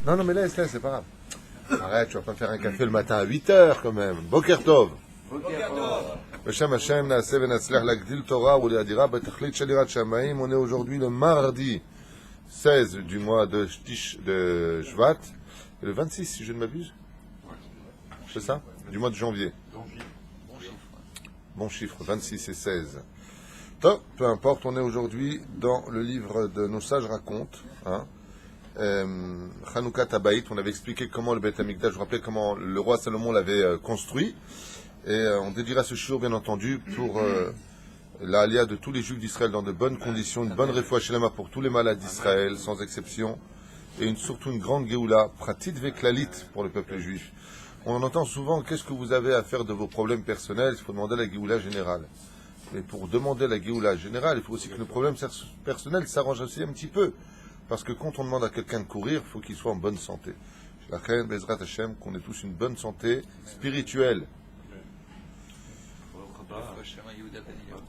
Non, non, mais laisse, c'est pas grave. Arrête, tu vas pas faire un café le matin à 8h quand même. Boker Tov. Beshem Hashem, Naaseh Venatzlech Lagdil Torah ou Leadira Betachlit Shalirat Shamaim. On est aujourd'hui le mardi 16 du mois de Shvat. Et le 26, si je ne m'abuse. C'est ça? Du mois de janvier. Bon chiffre, 26 et 16. Top, peu importe, on est aujourd'hui dans le livre de Nos sages racontent. Chanukah Tabaït, on avait expliqué comment le Beth Amikdash, je vous rappelais comment le roi Salomon l'avait construit. Et on dédiera ce shiur, bien entendu, pour la alia de tous les juifs d'Israël dans de bonnes conditions, une bonne refoua shelema pour tous les malades d'Israël, sans exception, et surtout une grande geoula, pratit veklalit pour le peuple juif. On en entend souvent, qu'est-ce que vous avez à faire de vos problèmes personnels? Il faut demander la geoula générale. Mais pour demander la geoula générale, il faut aussi que le problème personnel s'arrange aussi un petit peu. Parce que quand on demande à quelqu'un de courir, il faut qu'il soit en bonne santé. La reine Bezrat Hashem, qu'on ait tous une bonne santé spirituelle.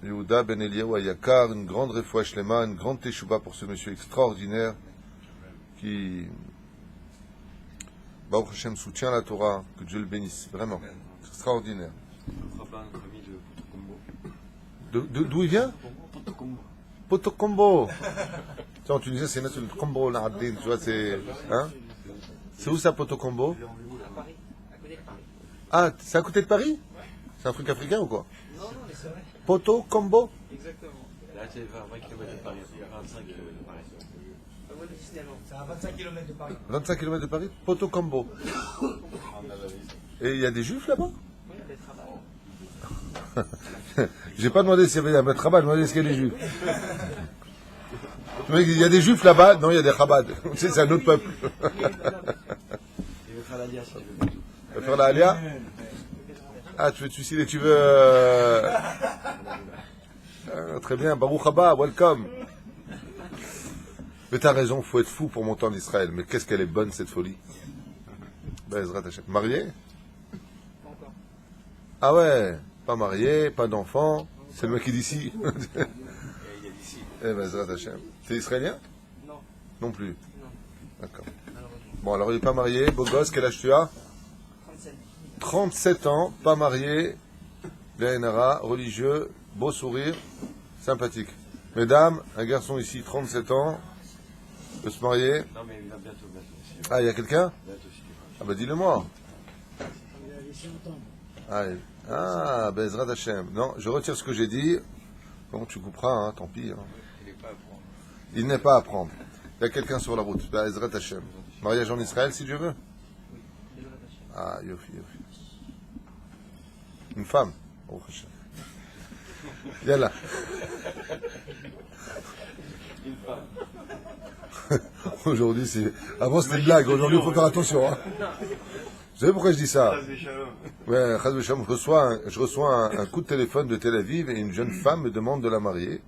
Yehuda Ben Eliyahu Ayakar, une grande refoua shlema, une grande teshuba pour ce monsieur extraordinaire qui, Baruch Hashem, soutient la Torah, que Dieu le bénisse, vraiment, c'est extraordinaire. D'où il vient? Potokombo. En Tunisie, c'est notre combo, tu vois, c'est. Hein? C'est où ça, Potokombo? À Paris, à côté de Paris. Ah, c'est à côté de Paris? C'est un truc africain ou quoi? Non, mais c'est vrai. Potokombo? Exactement. Là, c'est 20 km de Paris, 25 km de Paris. C'est à 25 km de Paris. 25 km de Paris? Potokombo. Et il y a des juifs là-bas? Oui, il y a des travaux. J'ai pas demandé s'il y avait un maître rabbin, j'ai demandé s'il y a des juifs. Il y a des juifs là-bas? Non, il y a des Chabad. C'est un autre peuple. Il veut faire l'Alia, si tu veux. Tu veux faire la Alia? Ah, tu veux te suicider, tu veux... très bien, Baruch haba, welcome. Mais t'as raison, il faut être fou pour monter en Israël. Mais qu'est-ce qu'elle est bonne, cette folie. Marié? Pas encore. Ah ouais, pas marié, pas d'enfant. C'est le mec qui dit si. Il est d'ici. Eh ben, Zrat Hashem. T'es israélien? Non, Non plus. non, D'accord. malheureusement. Bon, alors il n'est pas marié, beau gosse, quel âge tu as? 37. 37 ans, pas marié, BNRA, religieux, beau sourire, sympathique. Mesdames, un garçon ici, 37 ans, peut se marier. Non, mais il va bientôt. Ah, il y a quelqu'un? Bientôt, si tu Ah, ben dis-le-moi. Il a laissé entendre. Ah, Bezrat Hashem. Non, je retire ce que j'ai dit. Bon, tu couperas, hein, tant pis. Hein. Il n'est pas à prendre. Il n'est pas à prendre. Il y a quelqu'un sur la route. Bezrat Hashem. Mariage en Israël, si Dieu veut. Il est rattaché. Ah, yofi, yofi. Une femme. Oh, Hashem. Yallah. Une femme. Aujourd'hui, c'est. Avant, c'était une blague. Aujourd'hui, il faut faire attention. Hein. Vous savez pourquoi je dis ça? Ouais, je reçois un coup de téléphone de Tel Aviv et une jeune femme me demande de la marier.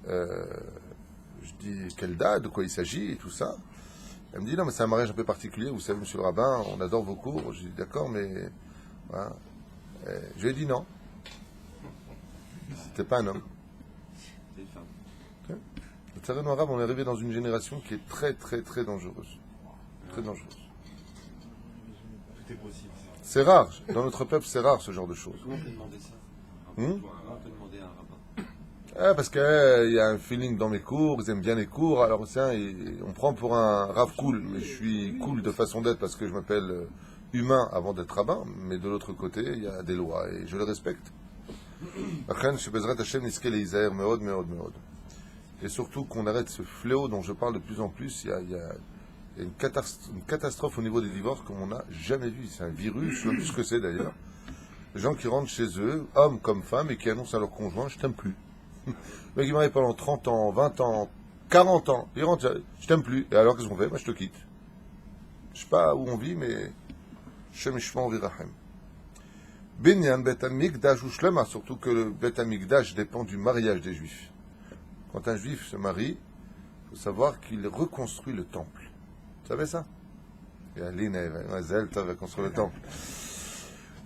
Je dis quelle date, de quoi il s'agit et tout ça. Elle me dit non, mais c'est un mariage un peu particulier. Vous savez, monsieur le rabbin, on adore vos cours. Je dis d'accord, mais. Voilà. Je lui ai dit non. C'était pas un homme. C'est une femme. Le terrain arabe, on est arrivé dans une génération qui est très, très, très dangereuse. Très dangereuse. Tout est possible. C'est rare. Dans notre peuple, c'est rare ce genre de choses. Comment on peut demander ça? Hmm? Comment on peut demander à un rabbin? Parce qu'il y a un feeling dans mes cours, ils aiment bien les cours, alors on prend pour un rave cool, mais je suis cool de façon d'être parce que je m'appelle humain avant d'être rabbin, mais de l'autre côté, il y a des lois et je les respecte. Et surtout qu'on arrête ce fléau dont je parle de plus en plus, il y a une catastrophe au niveau des divorces comme on n'a jamais vu. C'est un virus, je ne sais plus ce que c'est d'ailleurs. Les gens qui rentrent chez eux, hommes comme femmes, et qui annoncent à leur conjoint, je t'aime plus. Le mec qui m'arrive pendant 30 ans, 20 ans, 40 ans, il rentre, je t'aime plus. Et alors qu'est-ce qu'on fait? Moi je te quitte. Je sais pas où on vit, mais Shem Yishmor Virahem. Binyan Bet Hamikdash ou Shlema, surtout que le Bet Hamikdash dépend du mariage des juifs. Quand un juif se marie, il faut savoir qu'il reconstruit le temple. Vous savez ça? Et Aline, Mazel, tu vas construire le temple.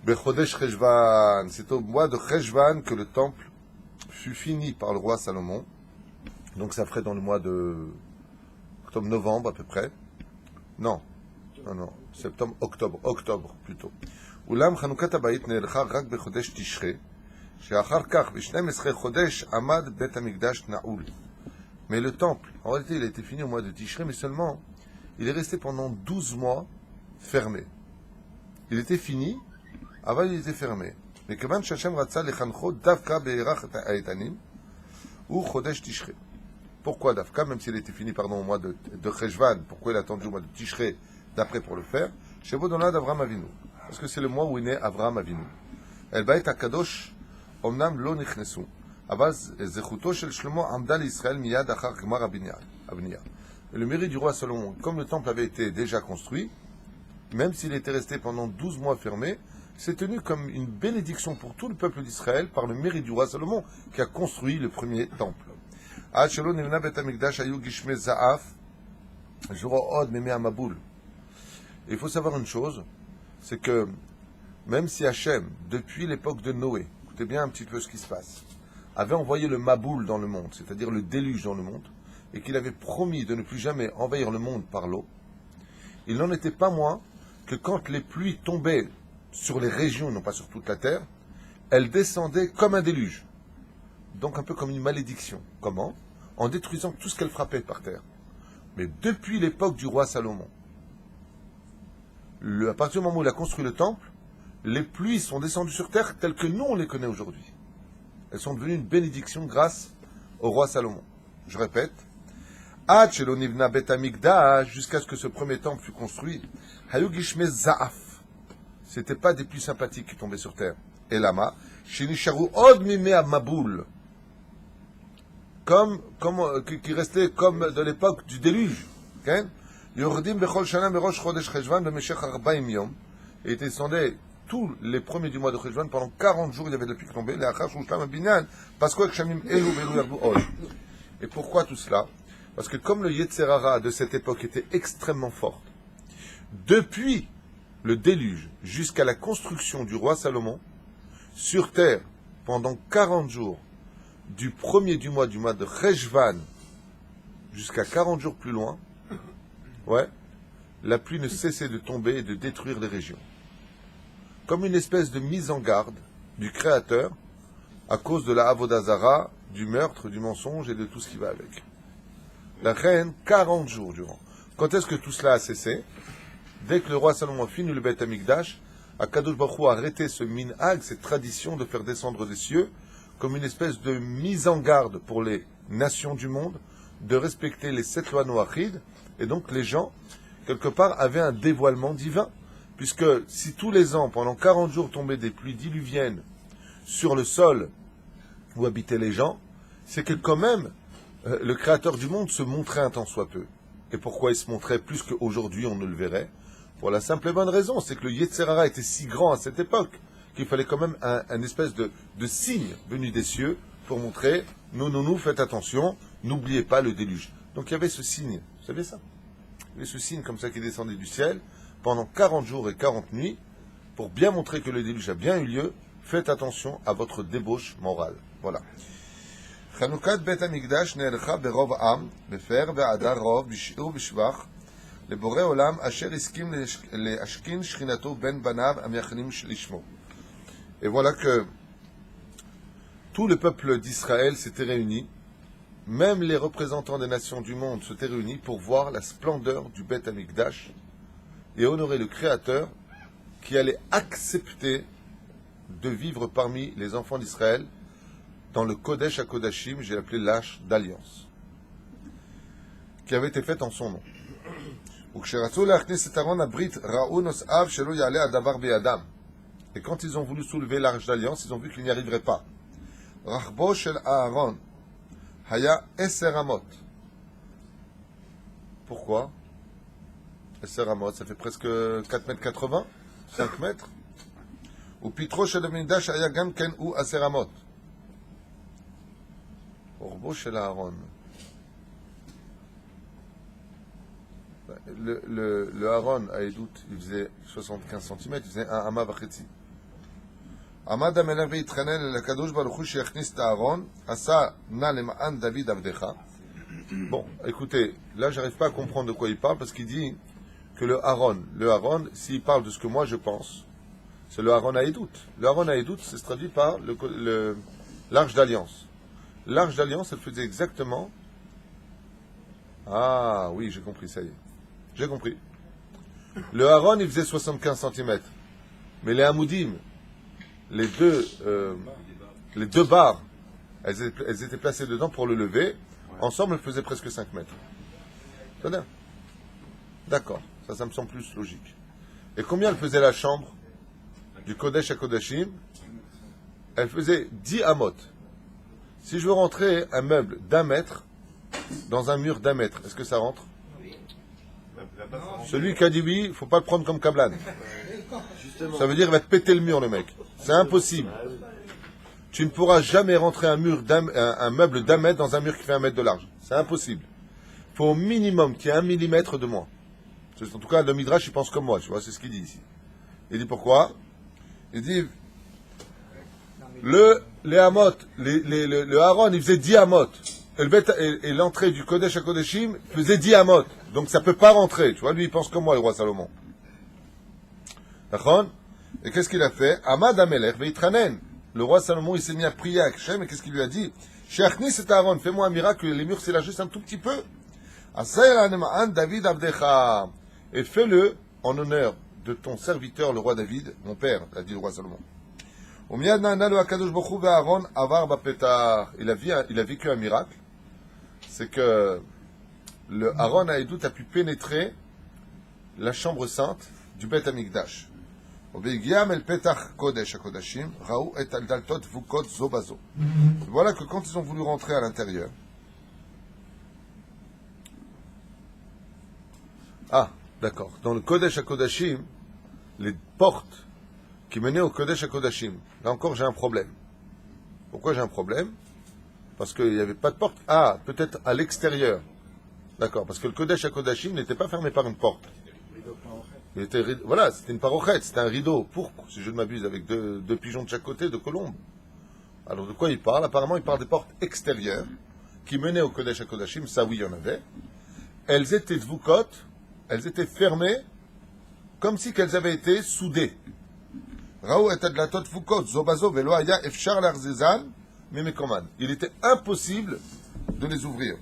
Bechodesh Cheshvan, c'est au mois de Cheshvan que le temple fut fini par le roi Salomon. Donc ça ferait dans le mois de octobre-novembre à peu près. Non, non, septembre, octobre plutôt. אולם חנוכת הבית נערכה רק בחודש תשרי, שאחר כך, ב-12 חודש, עמד בית המקדש נעול. Mais le temple, en réalité, il a été fini au mois de Tishrei, mais seulement, il est resté pendant 12 mois fermé. Il était fini, avant il était fermé. Mais כיוון שהשם רצה לחנכו דווקא בירח האיתנים, הוא חודש תשרי. Pourquoi Dafka, même s'il était fini au mois de Cheshvan, pourquoi il a attendu au mois de Tishrei d'après pour le faire? Chez Bodonad Avram Avinu. Parce que c'est le mois où est né Avram Avinu. El Bait HaKadosh, Omnam lo nichnesu. אבל זכותו של שלמה עמדה לישראל מיד אחר גמר הבנייה. Et le mérite du roi Salomon, comme le temple avait été déjà construit, même s'il était resté pendant 12 mois fermé, c'est tenu comme une bénédiction pour tout le peuple d'Israël par le mérite du roi Salomon qui a construit le premier temple. עד שלא נבנה בית המקדש היו גשמי זעף, עוד מימי המבול. Il faut savoir une chose, c'est que même si Hachem, depuis l'époque de Noé, écoutez bien un petit peu ce qui se passe, avait envoyé le Maboul dans le monde, c'est-à-dire le déluge dans le monde, et qu'il avait promis de ne plus jamais envahir le monde par l'eau, il n'en était pas moins que quand les pluies tombaient sur les régions, non pas sur toute la terre, elles descendaient comme un déluge. Donc un peu comme une malédiction. Comment? En détruisant tout ce qu'elles frappaient par terre. Mais depuis l'époque du roi Salomon, à partir du moment où il a construit le temple, les pluies sont descendues sur terre telles que nous on les connaît aujourd'hui. Elles sont devenues une bénédiction grâce au roi Salomon. Je répète, Ad shelo nivna bet hamikdash, jusqu'à ce que ce premier temple fut construit, hayu gishme za'af. C'était pas des pluies sympathiques qui tombaient sur terre. Et lama, shenisharu od mime maboul, qui restait comme de l'époque du déluge. Yordim bechol shana merosh chodesh cheshvan b'meshech 40 yom, et il descendait tous les premiers du mois de Cheshvan, pendant 40 jours, il y avait de la pluie qui tombait. Et pourquoi tout cela? Parce que comme le Yetzer Hara de cette époque était extrêmement fort, depuis le déluge jusqu'à la construction du roi Salomon, sur terre, pendant 40 jours, du premier du mois de Cheshvan jusqu'à 40 jours plus loin, la pluie ne cessait de tomber et de détruire les régions. Comme une espèce de mise en garde du Créateur à cause de la Avodah Zara, du meurtre, du mensonge et de tout ce qui va avec. La reine, 40 jours durant. Quand est-ce que tout cela a cessé? Dès que le roi Salomon a fini le Beit HaMikdash, Akadosh Baruch Hu a arrêté ce minhag, cette tradition de faire descendre des cieux, comme une espèce de mise en garde pour les nations du monde, de respecter les 7 lois noachides, et donc les gens, quelque part, avaient un dévoilement divin. Puisque si tous les ans, pendant 40 jours, tombaient des pluies diluviennes sur le sol où habitaient les gens, c'est que quand même, le Créateur du monde se montrait un tant soit peu. Et pourquoi il se montrait plus qu'aujourd'hui on ne le verrait? Pour la simple et bonne raison, c'est que le Yetzer Hara était si grand à cette époque qu'il fallait quand même un espèce de signe venu des cieux pour montrer, nous, faites attention, n'oubliez pas le déluge. Donc il y avait ce signe, vous savez ça? Il y avait ce signe comme ça qui descendait du ciel, pendant 40 jours et 40 nuits, pour bien montrer que le déluge a bien eu lieu, faites attention à votre débauche morale. Voilà. חנוכת בית המקדש נערכה ברוב עם, בפאר ועדר רוב, בשיעור ובשבח, לבורא עולם אשר הסכים להשכין שכינתו בין בניו המייחלים לשמו. Et voilà que tout le peuple d'Israël s'était réuni, même les représentants des nations du monde s'étaient réunis pour voir la splendeur du Beit HaMikdash et honorer le Créateur qui allait accepter de vivre parmi les enfants d'Israël dans le Kodesh HaKodashim, j'ai appelé l'Arche d'Alliance, qui avait été faite en son nom. Et quand ils ont voulu soulever l'Arche d'Alliance, ils ont vu qu'ils n'y arriveraient pas. Rachbo shel Aaron haya 10 amot. Pourquoi? 10 amot, ça fait presque 4,80 m, 5 mètres. Ou pitro shel Mikdash haya gam ken ou 10 amot. Rachbo shel Aaron. Le Aaron à Edout, il faisait 75 cm, il faisait un ama vachetzi. עמד המלך והתחנן אל הקדוש ברוך הוא שיכניס את הארון, עשה נא למען דוד עבדך. Bon, écoutez, là j'arrive pas à comprendre de quoi il parle, parce qu'il dit que le Aaron, s'il parle de ce que moi je pense, c'est le Aaron Haïdout. Le Aaron Haïdout, c'est traduit par l'Arche d'Alliance. L'Arche d'Alliance, elle faisait exactement... Ah oui, j'ai compris, ça y est. J'ai compris. Le Aaron, il faisait 75 cm. Mais les Hamoudim, les deux barres, elles étaient placées dedans pour le lever. Ensemble, elles faisaient presque 5 mètres. C'est bien. D'accord. Ça me semble plus logique. Et combien elle faisait la chambre du Kodesh à Kodashim? Elle faisait 10 amot. Si je veux rentrer un meuble d'1 mètre dans un mur d'1 mètre, est-ce que ça rentre? Celui qui a dit oui, il ne faut pas le prendre comme Kablan. Ça veut dire qu'il va te péter le mur, le mec. C'est impossible. Tu ne pourras jamais rentrer un meuble d'1 mètre dans un mur qui fait 1 mètre de large. C'est impossible. Il faut au minimum qu'il y ait 1 millimètre de moins. En tout cas, le Midrash, il pense comme moi, tu vois, c'est ce qu'il dit ici. Il dit pourquoi? Il dit, le Aaron, il faisait 10 amot. Et l'entrée du Kodesh à Kodeshim faisait 10 amot. Donc ça ne peut pas rentrer, tu vois, lui, il pense comme moi, le roi Salomon. D'accord? Et qu'est-ce qu'il a fait? Amad Amelech veitranen. Le roi Salomon, il s'est mis à prier à Hachem, et qu'est-ce qu'il lui a dit? Sheachni, c'est Aaron, fais-moi un miracle, que les murs s'élargissent un tout petit peu. David Abdecha. Et fais-le en honneur de ton serviteur, le roi David, mon père, a dit le roi Salomon. Il a vécu un miracle. C'est que le Aaron Haïdout a pu pénétrer la chambre sainte du Beth Amikdash. Voilà que quand ils ont voulu rentrer à l'intérieur, d'accord. Dans le Kodesh HaKodashim, les portes qui menaient au Kodesh HaKodashim, là encore j'ai un problème. Pourquoi j'ai un problème? Parce qu'il n'y avait pas de porte. Peut-être à l'extérieur. D'accord, parce que le Kodesh HaKodashim n'était pas fermé par une porte. Voilà, c'était une parochette, c'était un rideau pourpre, si je ne m'abuse, avec deux pigeons de chaque côté, deux colombes. Alors de quoi il parle? Apparemment, il parle des portes extérieures qui menaient au Kodesh HaKodashim, ça oui, il y en avait. Elles étaient dvoukot, elles étaient fermées, comme si qu'elles avaient été soudées. Il était impossible de les ouvrir.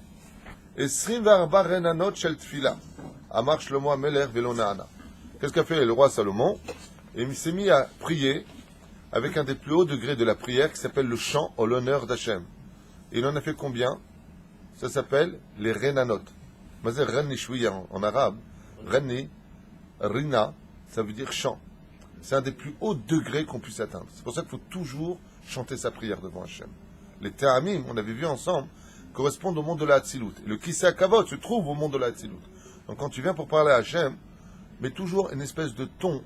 Qu'est-ce qu'a fait le roi Salomon? Et il s'est mis à prier avec un des plus hauts degrés de la prière qui s'appelle le chant en l'honneur d'Hachem. Et il en a fait combien? Ça s'appelle les renanot. C'est renni shouya en arabe. Renni, rina, ça veut dire chant. C'est un des plus hauts degrés qu'on puisse atteindre. C'est pour ça qu'il faut toujours chanter sa prière devant Hachem. Les Te'amim, on avait vu ensemble, correspondent au monde de la Hatzilut. Et le Kisei HaKavod se trouve au monde de la Hatzilut. Donc quand tu viens pour parler à Hachem, mets toujours une espèce de ton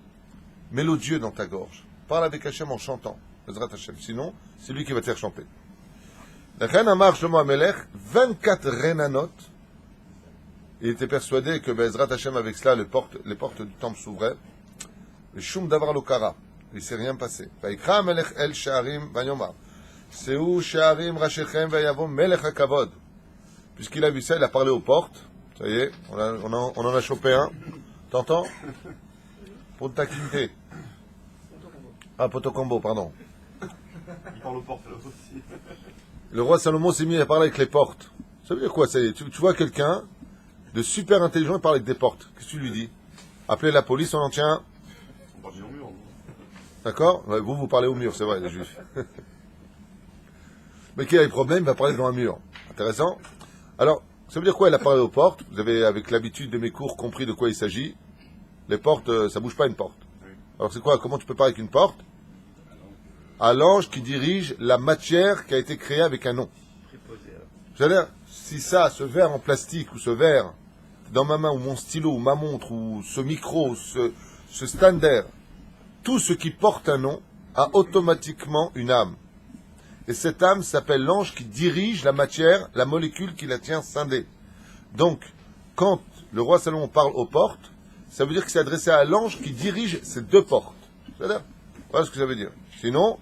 mélodieux dans ta gorge. Parle avec Hachem en chantant. Ezrat Hachem. Sinon, c'est lui qui va te faire chanter. La reine Amar Shlomo HaMelech, 24 renanot. Il était persuadé que Ezrat Hachem, avec cela, les portes du temple s'ouvraient. Le Shum Davar Lokara. Il ne s'est rien passé. Vaikra Melech El Sha'arim Vayomar. Seu Sha'arim Rashechem Vayavo Melech HaKavod. Puisqu'il a vu ça, il a parlé aux portes. Ça y est, on en a chopé un. T'entends? Pour taquiner. Potocombo, pardon. Il parle aux portes là aussi. Le roi Salomon s'est mis à parler avec les portes. Ça veut dire quoi? Tu vois quelqu'un de super intelligent, il parle avec des portes. Qu'est-ce que tu lui dis? Appelez la police, on en tient. On parle au mur. D'accord? Vous parlez au mur, c'est vrai, les juifs. Mais qui a des problèmes, il va parler devant un mur. Intéressant. Alors, ça veut dire quoi? Il a parlé aux portes. Vous avez, avec l'habitude de mes cours, compris de quoi il s'agit. Les portes, ça bouge pas une porte. Oui. Alors c'est quoi? Comment tu peux parler avec une porte? À l'ange qui dirige la matière qui a été créée avec un nom. C'est-à-dire, si ça, ce verre en plastique ou ce verre dans ma main ou mon stylo ou ma montre ou ce micro, ce stander, tout ce qui porte un nom a automatiquement une âme. Et cette âme s'appelle l'ange qui dirige la matière, la molécule qui la tient scindée. Donc, quand le roi Salomon parle aux portes, ça veut dire que c'est adressé à l'ange qui dirige ces deux portes. C'est-à-dire, voilà ce que ça veut dire. Sinon,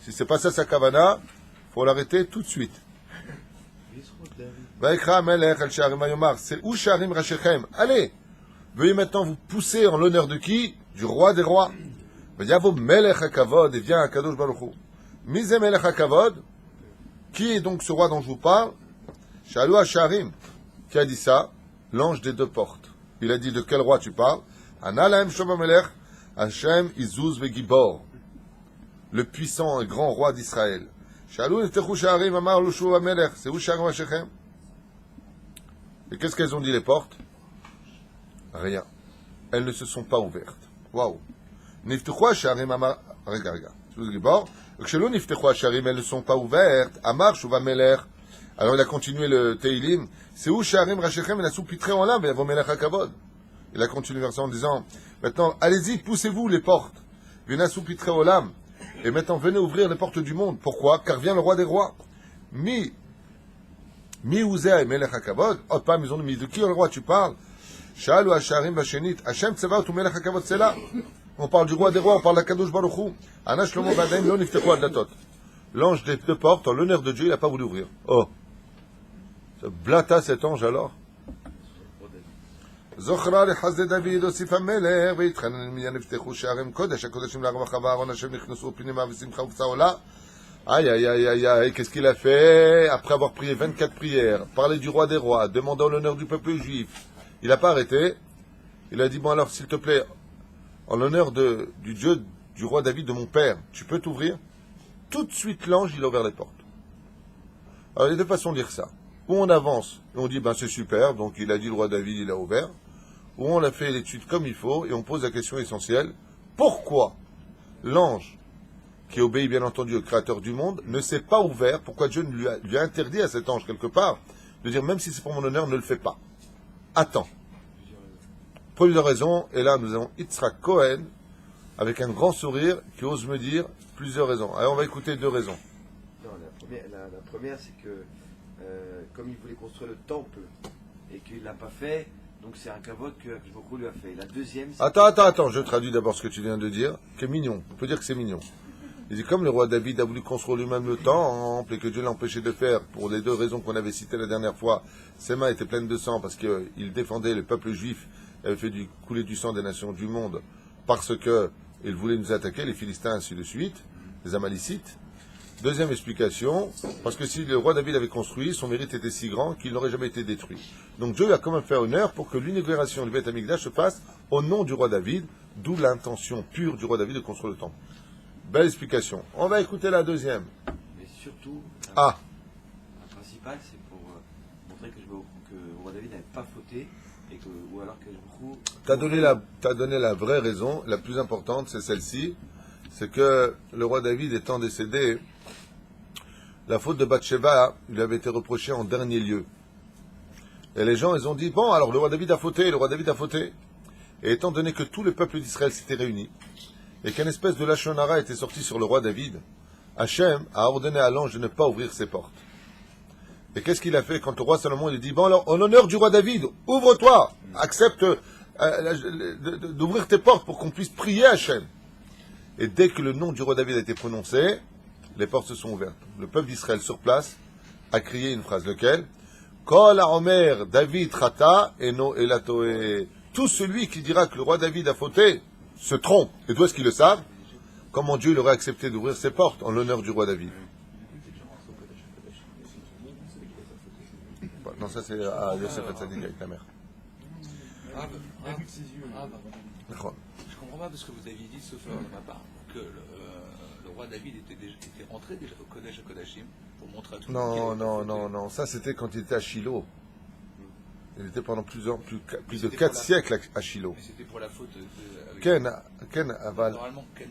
si c'est pas ça sa kavana, il faut l'arrêter tout de suite. C'est où Sharim Rashechem? Allez, Veuillez maintenant vous pousser en l'honneur de qui? Du roi des rois. Vayavo Melech HaKavod, et vient Akadosh Baruch Hu. Mise Melech HaKavod, qui est donc ce roi dont je vous parle? Shalou HaSharim, qui a dit ça? L'ange des deux portes. Il a dit de quel roi tu parles? Analahem Shom HaMelech, Hashem Izuz Vegibor, le puissant et grand roi d'Israël. Shalou Neftechu Sharim Amar Lushu HaMelech, c'est où Sharim HaShechem? Et qu'est-ce qu'elles ont dit les portes? Rien. Elles ne se sont pas ouvertes. Waouh. Niftechu HaSharim Amar, regarde. Kshelou Niftechu HaSharim, elles ne sont pas ouvertes. Amar Shuv HaMelech. Alors il a continué le Teilim. C'est où Sharim Rashechem et la soupitré en l'âme, et vos Melech HaKavod. Il a continué le verset en disant, maintenant, allez-y, poussez-vous les portes. Venez soupitré au l'âme. Et maintenant, venez ouvrir les portes du monde. Pourquoi? Car vient le roi des rois. Mi Ouzeh Melech HaKavod. Oh, pas, mais de qui le roi tu parles? Shalou HaSharim Vashenit. Hashem Tsevaot ou Melech HaKavod, c'est là. On parle du roi des rois, on parle d'Akadosh Baruch Hu. Ana Shlomo Badaim Lo Niftechu Adlatot. L'ange des deux portes, en l'honneur de Dieu, il n'a pas voulu ouvrir. Oh. Ça blata cet ange alors. זוכרה לחסדי דוד הוסיף המלך והתחנן למניין נפתחו שערים קודש הקודשים לרווחה ואהרון השם נכנסו פנימה ושמחה ופצע עולה. Aïe, aïe, aïe, aïe, aïe, qu'est-ce qu'il a fait? Après avoir prié 24 prières, parlé du roi des rois, demandant l'honneur du peuple juif, il n'a pas arrêté. Il a dit, bon alors, s'il te plaît, en l'honneur du Dieu, du roi David, de mon père, tu peux t'ouvrir? Tout de suite, l'ange, il a ouvert les portes. Alors, il y a deux façons de lire ça. Ou on avance, et on dit, ben c'est super, donc il a dit le roi David, il a ouvert. Ou on a fait l'étude comme il faut, et on pose la question essentielle. Pourquoi l'ange, qui obéit bien entendu au créateur du monde, ne s'est pas ouvert? Pourquoi Dieu lui a interdit à cet ange, quelque part, de dire, même si c'est pour mon honneur, ne le fais pas. Attends. Plusieurs raisons, et là nous avons Yitzhak Cohen, avec un grand sourire, qui ose me dire plusieurs raisons. Alors on va écouter deux raisons. Non, la première, c'est que comme il voulait construire le temple et qu'il ne l'a pas fait, donc c'est un kavod que beaucoup lui a fait. La deuxième, c'est... Attends, je traduis d'abord ce que tu viens de dire, qui est mignon. On peut dire que c'est mignon. Il dit, comme le roi David a voulu construire lui-même le temple et que Dieu l'a empêché de faire, pour les deux raisons qu'on avait citées la dernière fois, ses mains étaient pleines de sang parce qu'il défendait le peuple juif, il avait fait couler du sang des nations du monde, parce qu'il voulait nous attaquer, les Philistins ainsi de suite, les Amalicites. Deuxième explication, parce que si le roi David avait construit, son mérite était si grand qu'il n'aurait jamais été détruit. Donc Dieu a quand même fait honneur pour que l'inauguration du Beth Amikdash se fasse au nom du roi David, d'où l'intention pure du roi David de construire le temple. Belle explication. On va écouter la deuxième. Mais surtout, Ah, la principale, c'est pour montrer que le roi David n'avait pas fauté, et que, ou alors que beaucoup... t'as donné la vraie raison, la plus importante, c'est celle-ci, c'est que le roi David étant décédé, la faute de Bathsheba lui avait été reprochée en dernier lieu. Et les gens, ils ont dit, bon, alors le roi David a fauté, le roi David a fauté. Et étant donné que tout le peuple d'Israël s'était réuni, et qu'une espèce de Lachon Hara était sorti sur le roi David, Hachem a ordonné à l'ange de ne pas ouvrir ses portes. Et qu'est-ce qu'il a fait quand le roi Salomon il dit, bon alors, en l'honneur du roi David, ouvre-toi, accepte d'ouvrir tes portes pour qu'on puisse prier Hachem. Et dès que le nom du roi David a été prononcé, les portes se sont ouvertes. Le peuple d'Israël sur place a crié une phrase, lequel? Kol haomer David chata eno elatoe. Tout celui qui dira que le roi David a fauté se trompe. Et d'où est-ce qu'ils le savent? Comment Dieu il aurait accepté d'ouvrir ses portes en l'honneur du roi David? Non, ça c'est Yosef Hatzadik avec la mère. Je comprends pas parce que vous aviez dit, sauf erreur de ma part, que le roi David était rentré déjà au Kodesh Kodashim pour montrer à tout le monde. Non. Ça c'était quand il était à Shiloh. Il était pendant plus de 4 siècles à Shiloh. Mais c'était pour la faute de Ken Aval. Normalement, Ken.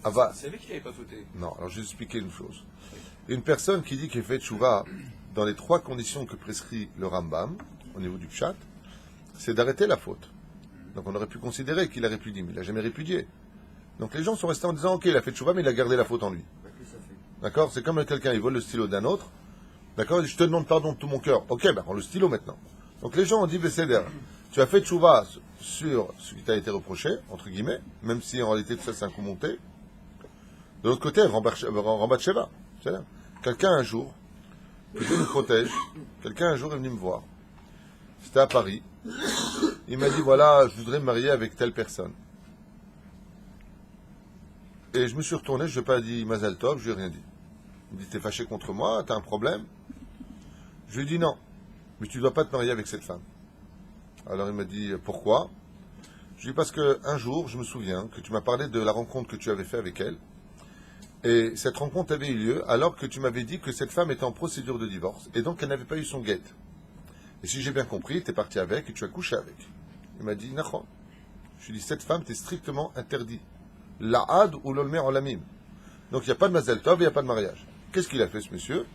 Aval. Vous savez qu'il n'avait pas fauté. Non, alors je vais vous expliquer une chose. Une personne qui dit qu'il fait tchouva dans les 3 conditions que prescrit le Rambam, au niveau du Pshat, c'est d'arrêter la faute. Donc on aurait pu considérer qu'il a répudié, mais il n'a jamais répudié. Donc les gens sont restés en disant, ok, il a fait tchouva, mais il a gardé la faute en lui. D'accord? C'est comme quelqu'un, il vole le stylo d'un autre. D'accord? Il dit, je te demande pardon de tout mon cœur. Ok, ben rends le stylo maintenant. Donc les gens ont dit, Besséder, tu as fait tchouva sur ce qui t'a été reproché, entre guillemets, même si en réalité tout ça c'est un coup monté. De l'autre côté, Rambat Sheva. Quelqu'un un jour, que Dieu nous protège, quelqu'un un jour est venu me voir. C'était à Paris. Il m'a dit, voilà, je voudrais me marier avec telle personne. Et je me suis retourné, je ne lui ai pas dit Mazal Tov, je lui ai rien dit. Il me dit, t'es fâché contre moi, t'as un problème? Je lui ai dit non, mais tu ne dois pas te marier avec cette femme. Alors il m'a dit, pourquoi? Je lui ai dit, parce qu'un jour, je me souviens que tu m'as parlé de la rencontre que tu avais fait avec elle. Et cette rencontre avait eu lieu alors que tu m'avais dit que cette femme était en procédure de divorce et donc elle n'avait pas eu son guet. Et si j'ai bien compris, tu es parti avec et tu as couché avec. Il m'a dit, Nachon. Je lui ai dit, cette femme t'est strictement interdit. La'ad ou l'olmer olamim. Donc il n'y a pas de Mazel Tov et il n'y a pas de mariage. Qu'est-ce qu'il a fait ce monsieur?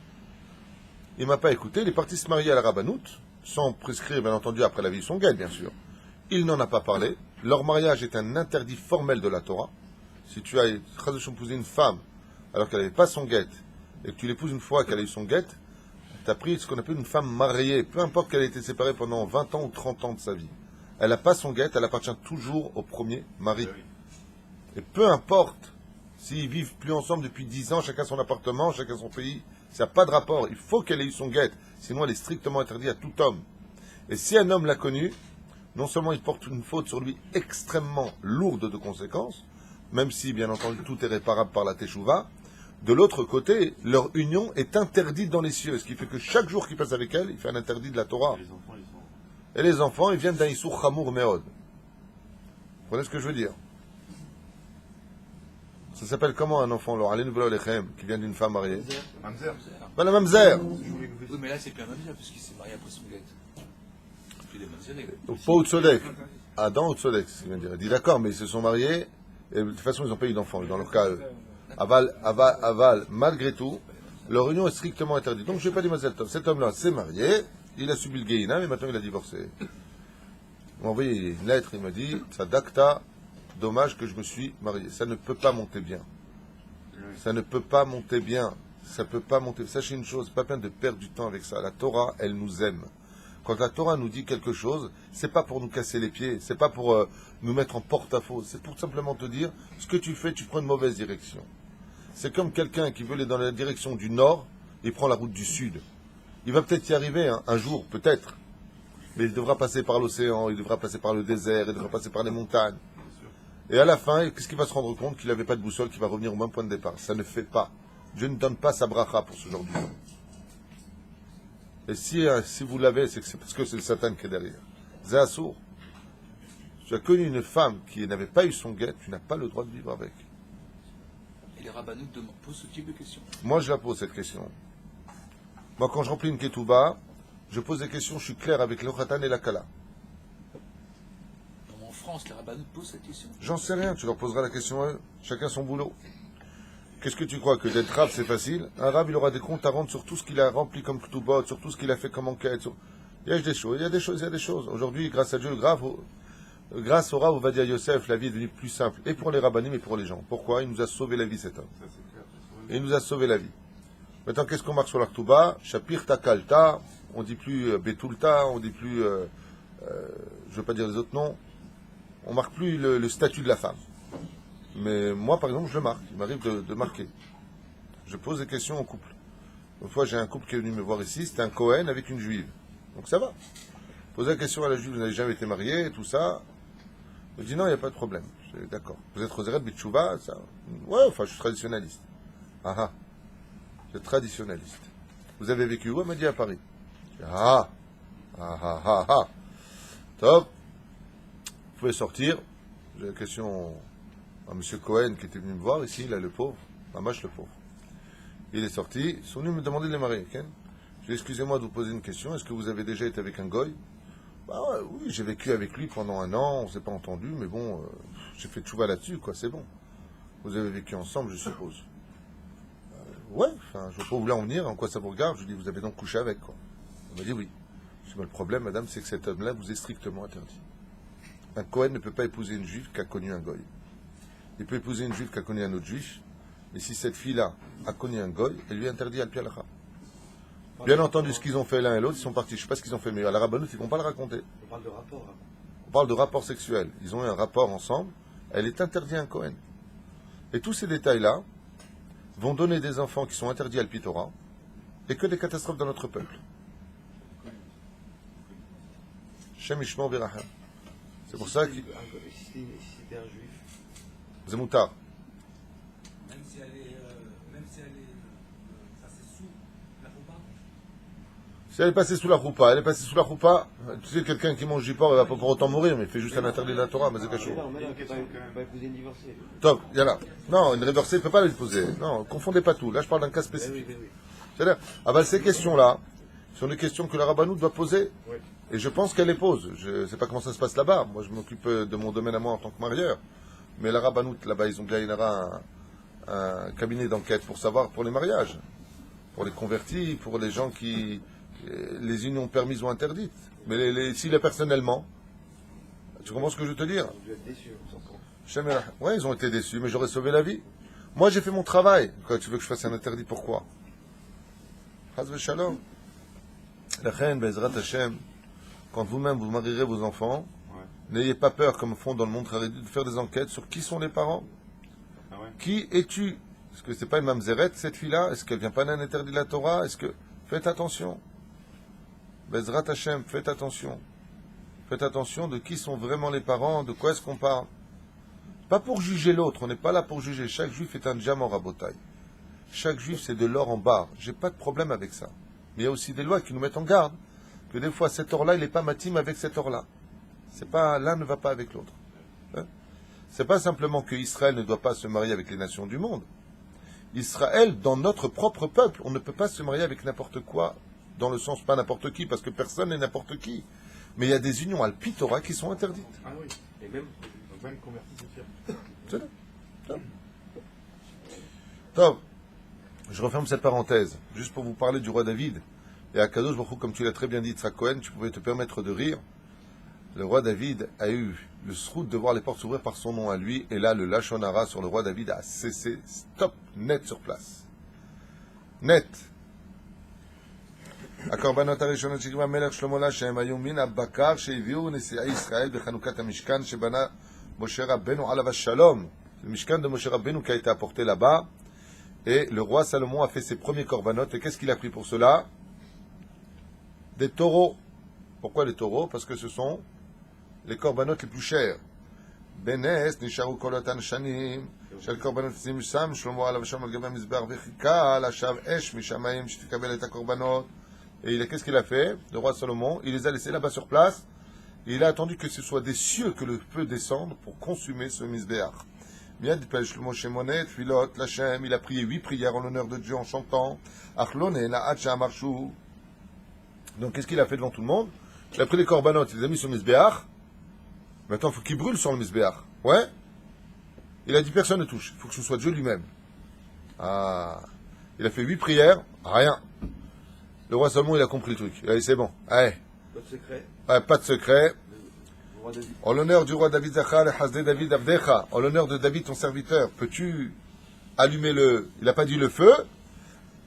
Il ne m'a pas écouté, il est parti se marier à la rabbanoute, sans prescrire bien entendu après la vie de son guet bien sûr. Il n'en a pas parlé. Leur mariage est un interdit formel de la Torah. Si tu as épousé une femme alors qu'elle n'avait pas son guet, et que tu l'épouses une fois qu'elle a eu son guet, tu as pris ce qu'on appelle une femme mariée, peu importe qu'elle ait été séparée pendant 20 ans ou 30 ans de sa vie. Elle n'a pas son guet, elle appartient toujours au premier mari. Et peu importe s'ils vivent plus ensemble depuis 10 ans, chacun son appartement, chacun son pays, ça n'a pas de rapport. Il faut qu'elle ait eu son guet, sinon elle est strictement interdite à tout homme. Et si un homme l'a connue, non seulement il porte une faute sur lui extrêmement lourde de conséquences, même si, bien entendu, tout est réparable par la teshuva, de l'autre côté, leur union est interdite dans les cieux, ce qui fait que chaque jour qu'il passe avec elle, il fait un interdit de la Torah. Et les enfants, ils viennent d'un Issour Chamour Meod. Vous comprenez ce que je veux dire? Ça s'appelle comment un enfant, alors, qui vient d'une femme mariée? Mamzer. Ben, la mamzer. Oui, mais là, c'est plus un mamzer, puisqu'il s'est marié après son guet. Puis des mamzerés. Pas au Tzodek. Adam au Tzodek, c'est ce qu'il vient de dire. Il dit d'accord, mais ils se sont mariés, et de toute façon, ils n'ont pas eu d'enfants, dans leur cas, eux. Aval, malgré tout, leur union est strictement interdite. Donc je n'ai pas dit Mazel Tov. Cet homme-là s'est marié, il a subi le Gehinam, mais maintenant il a divorcé. Il m'a envoyé une lettre, il m'a dit, Tzadakta, dommage que je me suis marié. Ça ne peut pas monter bien. Ça ne peut pas monter bien. Ça ne peut pas monter. Sachez une chose, pas peine de perdre du temps avec ça. La Torah, elle nous aime. Quand la Torah nous dit quelque chose, c'est pas pour nous casser les pieds, c'est pas pour nous mettre en porte-à-faux, c'est pour simplement te dire, ce que tu fais, tu prends une mauvaise direction. C'est comme quelqu'un qui veut aller dans la direction du nord, il prend la route du sud. Il va peut-être y arriver un jour, peut-être, mais il devra passer par l'océan, il devra passer par le désert, il devra passer par les montagnes. Et à la fin, qu'est-ce qu'il va se rendre compte? Qu'il n'avait pas de boussole, qu'il va revenir au même point de départ. Ça ne fait pas. Dieu ne donne pas sa bracha pour ce genre de gens. Et si vous l'avez, c'est parce que c'est le Satan qui est derrière. Zéassour, tu as connu une femme qui n'avait pas eu son guet, tu n'as pas le droit de vivre avec. Et les rabbanoutes posent ce type de questions. Moi, je la pose cette question. Moi, quand je remplis une ketouba, je pose des questions, je suis clair avec le khatan et la kala. Non, en France, les rabbanoutes posent cette question. J'en sais rien, tu leur poseras la question à eux. Chacun son boulot. Qu'est-ce que tu crois, que d'être rab, c'est facile? Un rab, il aura des comptes à rendre sur tout ce qu'il a rempli comme ketouba, sur tout ce qu'il a fait comme enquête. Il y a des choses, il y a des choses. Aujourd'hui, grâce à Dieu, grâce au Rav Ovadia Yosef, la vie est devenue plus simple, et pour les rabbinim et pour les gens. Pourquoi? Il nous a sauvé la vie, cet homme. Et il nous a sauvé la vie. Maintenant, qu'est-ce qu'on marque sur l'Artouba? Shapir Takalta, on dit plus Betulta, on dit plus, je ne veux pas dire les autres noms, on marque plus le statut de la femme. Mais moi, par exemple, je le marque. Il m'arrive de marquer. Je pose des questions au couple. Une fois, j'ai un couple qui est venu me voir ici, c'était un Cohen avec une juive. Donc ça va. Poser la question à la juive, vous n'avez jamais été marié, tout ça. Je dis non, il n'y a pas de problème. Je dis d'accord. Vous êtes Roseret Bitchouva, ça? Ouais, enfin, je suis traditionnaliste. Ah ah. Je suis traditionnaliste. Vous avez vécu où? Elle m'a dit à Paris. Je dis, ah. Ah ah ah ah. Top. Vous pouvez sortir. J'ai la question à M. Cohen qui était venu me voir ici, là, le pauvre. Mamache le pauvre. Il est sorti. Ils sont venus me demander de les marier. Ken. Je dis, excusez-moi de vous poser une question. Est-ce que vous avez déjà été avec un goy? Bah ouais, oui, j'ai vécu avec lui pendant 1 an. On ne s'est pas entendu, mais bon, j'ai fait tchouva là-dessus, quoi. C'est bon. Vous avez vécu ensemble, je suppose. Ouais, enfin, je ne vois pas où vous voulez en venir. En quoi ça vous regarde? Je lui dis, vous avez donc couché avec, quoi. On m'a dit oui. Je dis, le problème, madame, c'est que cet homme-là vous est strictement interdit. Un Cohen ne peut pas épouser une juive qui a connu un goy. Il peut épouser une juive qui a connu un autre juif, mais si cette fille-là a connu un goy, elle lui est interdite à l'Pialacha. Bien entendu, ce qu'ils ont fait l'un et l'autre, ils sont partis. Je ne sais pas ce qu'ils ont fait, mais à la rabbanoute, ils ne vont pas le raconter. On parle de rapport. Hein. On parle de rapport sexuel. Ils ont eu un rapport ensemble. Elle est interdite à un Cohen. Et tous ces détails-là vont donner des enfants qui sont interdits à l'Pitora et que des catastrophes dans notre peuple. Shem Yishmor V'Rachem. C'est pour ça que Si c'était un juif. c'est moutard. Même si elle est passée sous la roupa. Si elle est passée sous la roupa, tu sais, quelqu'un qui mange du porc, il va pas pour autant mourir, mais il fait juste un interdit de la Torah, mais c'est cachot. Non, mais non, il va épouser une divorcée. Top, il y en a. Non, une divorcée, il ne peut pas l'épouser. Non, confondez pas tout. Là, je parle d'un cas spécifique. Oui. C'est-à-dire, ces questions-là sont des questions que la rabbanoute doit poser. Oui. Et je pense qu'elle les pose. Je ne sais pas comment ça se passe là-bas. Moi, je m'occupe de mon domaine à moi en tant que marieur. Mais la rabbanoute, là-bas, ils ont bien un cabinet d'enquête pour savoir, pour les mariages, pour les convertis, pour les gens qui... les unions permises ou interdites. Mais s'il est personnellement, tu comprends ce que je veux te dire? Ils doivent être déçus, on s'entend. Ouais, ils ont été déçus, mais j'aurais sauvé la vie. Moi, j'ai fait mon travail. Quand tu veux que je fasse un interdit, pourquoi? Chas v'shalom. La reine, Bezrat Hashem, quand vous-même vous marierez vos enfants, n'ayez pas peur, comme font dans le monde haredi, de faire des enquêtes sur qui sont les parents. Ah ouais. Qui es-tu? Est-ce que c'est pas une mamzeret, cette fille-là? Est-ce qu'elle vient pas d'un interdit de la Torah? Est-ce que... Faites attention. Bezrat Hashem, faites attention. Faites attention de qui sont vraiment les parents, de quoi est-ce qu'on parle. Pas pour juger l'autre, on n'est pas là pour juger. Chaque juif est un diamant rabotaille. Chaque juif, c'est de l'or en barre. J'ai pas de problème avec ça. Mais il y a aussi des lois qui nous mettent en garde que des fois cet or-là, il n'est pas matim avec cet or-là. C'est pas, l'un ne va pas avec l'autre. Hein? C'est pas simplement que Israël ne doit pas se marier avec les nations du monde. Israël, dans notre propre peuple, on ne peut pas se marier avec n'importe quoi, dans le sens pas n'importe qui, parce que personne n'est n'importe qui. Mais il y a des unions al-Pitora qui sont interdites. Ah oui, et même convertis sociales. C'est là. Top. Je referme cette parenthèse, juste pour vous parler du roi David. Et à Kadosh Baruch Hu, comme tu l'as très bien dit, Tzrak Cohen, tu pouvais te permettre de rire. Le roi David a eu le srout de voir les portes s'ouvrir par son nom à lui, et là, le Lachon Hara sur le roi David a cessé, stop, net sur place. Net. הקורבנות הראשונות שקיבל המלך שלמה לה שהם היו מן הבקר שהביאו נשיאי ישראל בחנוכת המשכן שבנה משה רבנו עליו השלום. Le Mishkan de Moshe Rabbeinu qui a été apporté là-bas. Et le roi Salomon a fait ses premiers corbanotes. Et qu'est-ce qu'il a pris pour cela? Des taureaux. Pourquoi les taureaux? Parce que ce sont les corbanotes les plus chers. בנס נשארו כל אותן שנים של קורבנות צימוסם שלמה עליו השלום על גבי המזבח וחיכה לשווא אש משמיים שתקבל את הקורבנות. Et qu'est-ce qu'il a fait? Le roi Salomon, il les a laissés là-bas sur place. Et il a attendu que ce soit des cieux que le feu descende pour consumer ce misbéach. Il a prié 8 prières en l'honneur de Dieu en chantant. Donc qu'est-ce qu'il a fait devant tout le monde? Il a pris les corbanotes, il les a mis sur le misbéach. Maintenant, il faut qu'il brûle sur le misbéach. Ouais? Il a dit personne ne touche. Il faut que ce soit Dieu lui-même. Ah. Il a fait 8 prières, rien. Le roi Salomon, il a compris le truc. Il a dit, c'est bon. Allez. Pas de secret. Pas de secret. Roi David. En l'honneur du roi David Zachar, Hasdé David Avdecha. En l'honneur de David, ton serviteur, peux-tu allumer le... Il n'a pas dit le feu.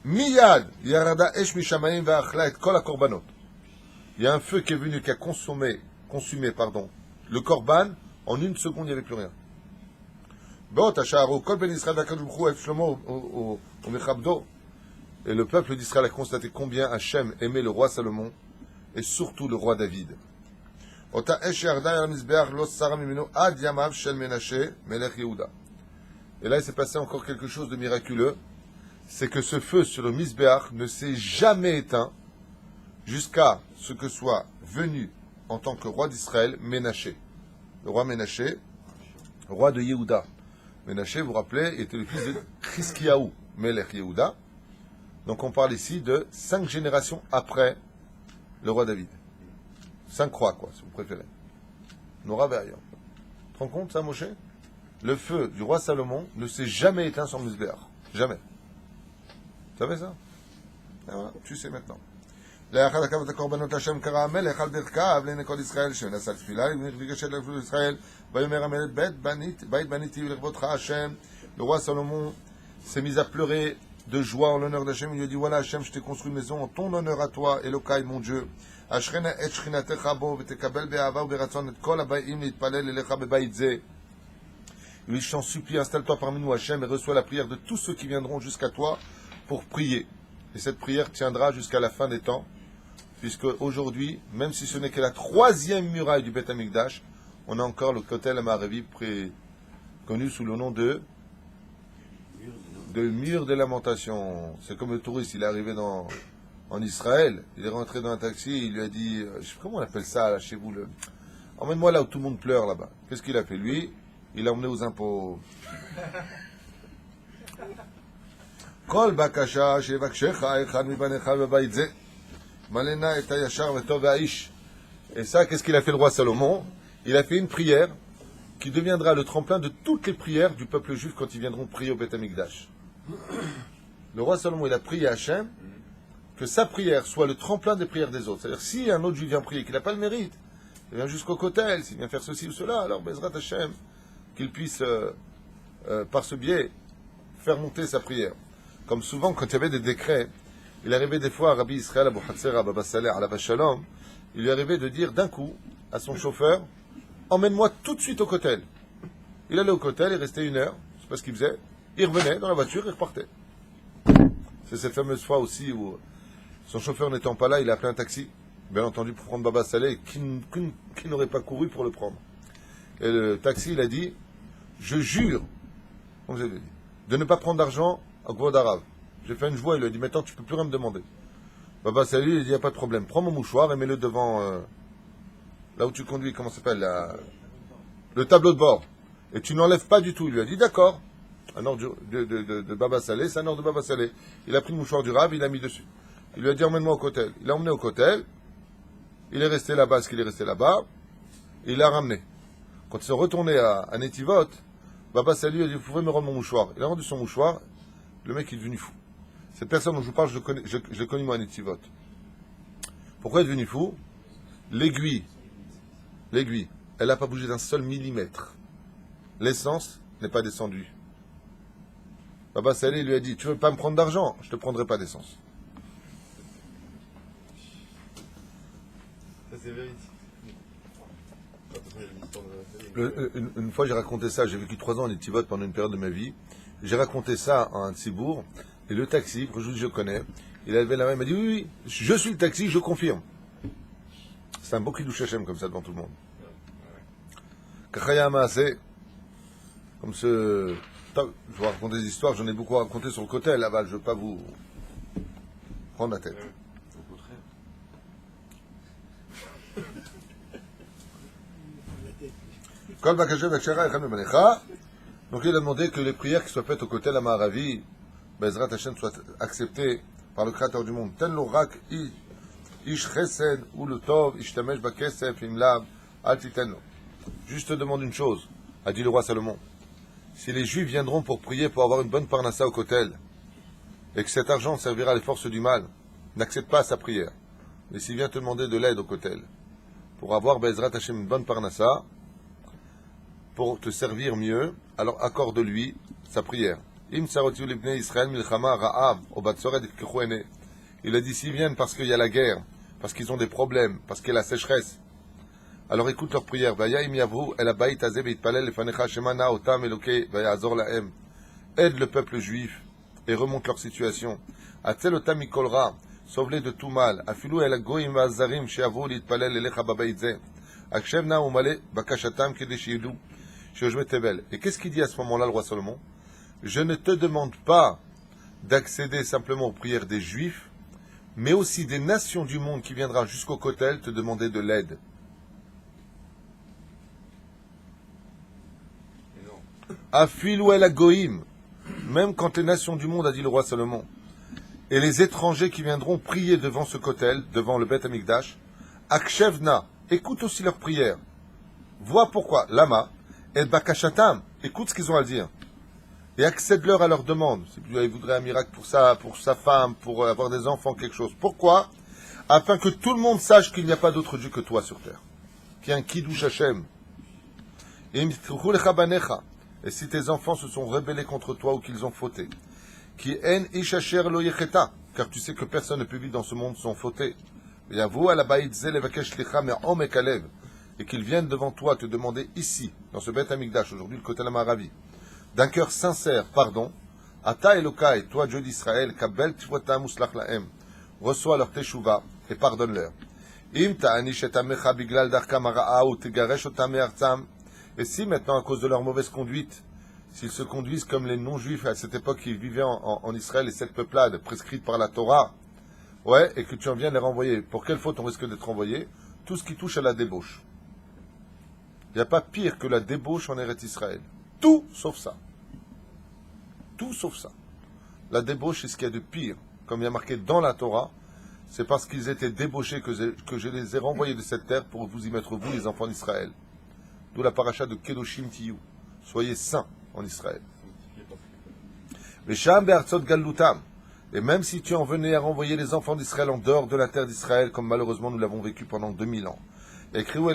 Miyad. Yarada Esh Mishamayim Va'achla et Kol HaKorbanot. Il y a un feu qui est venu, qui a consumé, le korban. En une seconde, il n'y avait plus rien. Bot Asharu Kol Ben Israël Va'akadosh Baruch Hu et Shlomo au Mechabdo. Et le peuple d'Israël a constaté combien Hachem aimait le roi Salomon et surtout le roi David. Et là, il s'est passé encore quelque chose de miraculeux. C'est que ce feu sur le Misbéach ne s'est jamais éteint jusqu'à ce que soit venu en tant que roi d'Israël Ménaché. Le roi Ménaché, roi de Yehuda. Ménaché, vous vous rappelez, était le fils de Chizkiyahu, Melech Yehuda. Donc on parle ici de 5 générations après le roi David. 5 croix, quoi, si vous préférez. Nora Verrier. Tu te rends compte, ça, Moshe? Le feu du roi Salomon ne s'est jamais éteint sur le Misbéach. Jamais. Tu savais ça? Et voilà, tu sais maintenant. לאחר הקרבת הקורבנות השם קרא המלך על דרכיו לעיני כל ישראל שנשא תפילה וביקש לגבול ישראל ויאמר המלך בית בניתי לכבודך השם. Le roi Salomon s'est mis à pleurer de joie en l'honneur d'Hachem. Il lui a dit, voilà Hachem, je t'ai construit une maison en ton honneur à toi, Elokai, mon Dieu. Ashrena et shchinatecha bo v'tekabel be'ava u'beratzon et kol habayim litpalel elecha bebayit zeh. Il lui dit, je t'en supplie, installe-toi parmi nous Hachem et reçois la prière de tous ceux qui viendront jusqu'à toi pour prier. Et cette prière tiendra jusqu'à la fin des temps, puisque aujourd'hui, même si ce n'est que la 3e muraille du Beth Amikdash, on a encore le Kotel Amaravi connu sous le nom de mur de lamentation. C'est comme le touriste, il est arrivé en Israël, il est rentré dans un taxi, il lui a dit, je sais pas comment on appelle ça là, chez vous, emmène-moi là où tout le monde pleure là-bas. Qu'est-ce qu'il a fait lui? Il l'a emmené aux impôts. Kol bakasha shevakshcha echad mibanecha bebayit ze malena et hayashar vetov haish. Et ça, qu'est-ce qu'il a fait le roi Salomon? Il a fait une prière qui deviendra le tremplin de toutes les prières du peuple juif quand ils viendront prier au Beth Amikdash. Le roi Salomon, il a prié à Hachem que sa prière soit le tremplin des prières des autres. C'est-à-dire, si un autre juif vient prier, qu'il n'a pas le mérite, il vient jusqu'au Kotel, s'il vient faire ceci ou cela, alors Bezrat Hachem, qu'il puisse, par ce biais, faire monter sa prière. Comme souvent, quand il y avait des décrets, il arrivait des fois à Rabbi Israël Abou Hatzera, Baba Saleh, Alav Shalom, il lui arrivait de dire d'un coup à son chauffeur, emmène-moi tout de suite au Kotel. Il allait au Kotel, il restait 1 heure, je ne sais pas ce qu'il faisait, il revenait dans la voiture, il repartait. C'est cette fameuse fois aussi où son chauffeur n'étant pas là, il a appelé un taxi, bien entendu pour prendre Baba Saleh, qui n'aurait pas couru pour le prendre. Et le taxi, il a dit, je jure, comme vous avez dit, de ne pas prendre d'argent à Gvod Arav. J'ai fait une joie, il lui a dit, maintenant tu ne peux plus rien me demander. Baba Saleh, il a dit, il n'y a pas de problème, prends mon mouchoir et mets-le devant, là où tu conduis, comment ça s'appelle, le tableau de bord. Et tu n'enlèves pas du tout. Il lui a dit, d'accord. Un ordre de Baba Saleh, c'est un ordre de Baba Saleh. Il a pris le mouchoir du Rav, il l'a mis dessus. Il lui a dit, emmène-moi au Kotel. Il l'a emmené au Kotel. Il est resté là-bas, ce qu'il est resté là-bas. Et il l'a ramené. Quand ils sont retournés à Netivot, Baba Saleh lui a dit, vous pouvez me rendre mon mouchoir. Il a rendu son mouchoir. Le mec est devenu fou. Cette personne dont je vous parle, je l'ai connu moi à Netivot. Pourquoi il est devenu fou? L'aiguille, elle n'a pas bougé d'un seul millimètre. L'essence n'est pas descendue. Baba Saleh lui a dit, tu veux pas me prendre d'argent? Je te prendrai pas d'essence. Ça c'est véridique. Une fois j'ai raconté ça, j'ai vécu 3 ans en Netivot pendant une période de ma vie. J'ai raconté ça à un Tzibour, et le taxi, que je connais, il a levé la main, il m'a dit, oui, oui, je suis le taxi, je confirme. C'est un beau kiddush Hashem comme ça devant tout le monde. Kachaya Maaseh, comme ce... Je vais raconter des histoires, j'en ai beaucoup à raconter sur le côté, là-bas, je ne veux pas vous prendre la tête. Au contraire. Kol Bakasha Bakshara Echad Mebanecha. Donc il a demandé que les prières qui soient faites au côté de la Maharavi, Bezrat Hashem, soient acceptées par le Créateur du monde. Ten lo rak ish chesed ou le tov ishtamesh bakesef im lav al titeno. Juste demande une chose, a dit le roi Salomon. Si les Juifs viendront pour prier pour avoir une bonne parnassa au Kotel, et que cet argent servira à les forces du mal, n'accepte pas sa prière. Mais s'il vient te demander de l'aide au Kotel, pour avoir Bezrat Hashem une bonne parnassa, pour te servir mieux, alors accorde-lui sa prière. Il a dit, s'ils viennent parce qu'il y a la guerre, parce qu'ils ont des problèmes, parce qu'il y a la sécheresse, alors écoute leur prière. Aide le peuple juif et remonte leur situation. Sauve-les de tout mal. Et qu'est-ce qu'il dit à ce moment-là, le roi Salomon? Je ne te demande pas d'accéder simplement aux prières des Juifs, mais aussi des nations du monde qui viendra jusqu'au Kotel te demander de l'aide. Afilou el agoïm, même quand les nations du monde, a dit le roi Salomon, et les étrangers qui viendront prier devant ce Kotel, devant le Beth Amikdash, Akshevna, écoute aussi leurs prières. Vois pourquoi. Lama, et Bakashatam, écoute ce qu'ils ont à dire. Et accède-leur à leur demande. Si il voudrait un miracle pour ça, pour sa femme, pour avoir des enfants, quelque chose. Pourquoi? Afin que tout le monde sache qu'il n'y a pas d'autre Dieu que toi sur terre. Qu'il y a un Kiddush Hashem. Et si tes enfants se sont rebellés contre toi ou qu'ils ont fauté. Qui en ishacher lo yecheta, car tu sais que personne ne peut vivre dans ce monde sans fauter. Et avoue à la baït zelevakesh licha me omekalev. Et qu'ils viennent devant toi te demander ici, dans ce Beth Amikdash, aujourd'hui le Kotel Amaravi, d'un cœur sincère, pardon, Ata Elokai, toi Dieu d'Israël, Kabel Tifota Muslach Lahem, reçois leur teshuva et pardonne-leur. Et si maintenant, à cause de leur mauvaise conduite, s'ils se conduisent comme les non-juifs à cette époque qui vivaient en Israël et cette peuplade prescrite par la Torah, ouais, et que tu en viens de les renvoyer, pour quelle faute on risque d'être renvoyé? Tout ce qui touche à la débauche. Il n'y a pas pire que la débauche en Eretz Israël. Tout sauf ça. Tout sauf ça. La débauche, c'est ce qu'il y a de pire. Comme il y a marqué dans la Torah, c'est parce qu'ils étaient débauchés que je les ai renvoyés de cette terre pour vous y mettre, vous, les enfants d'Israël. D'où la paracha de Kedoshim Tiyu. Soyez saints en Israël. Et même si tu en venais à renvoyer les enfants d'Israël en dehors de la terre d'Israël, comme malheureusement nous l'avons vécu pendant 2000 ans, et quand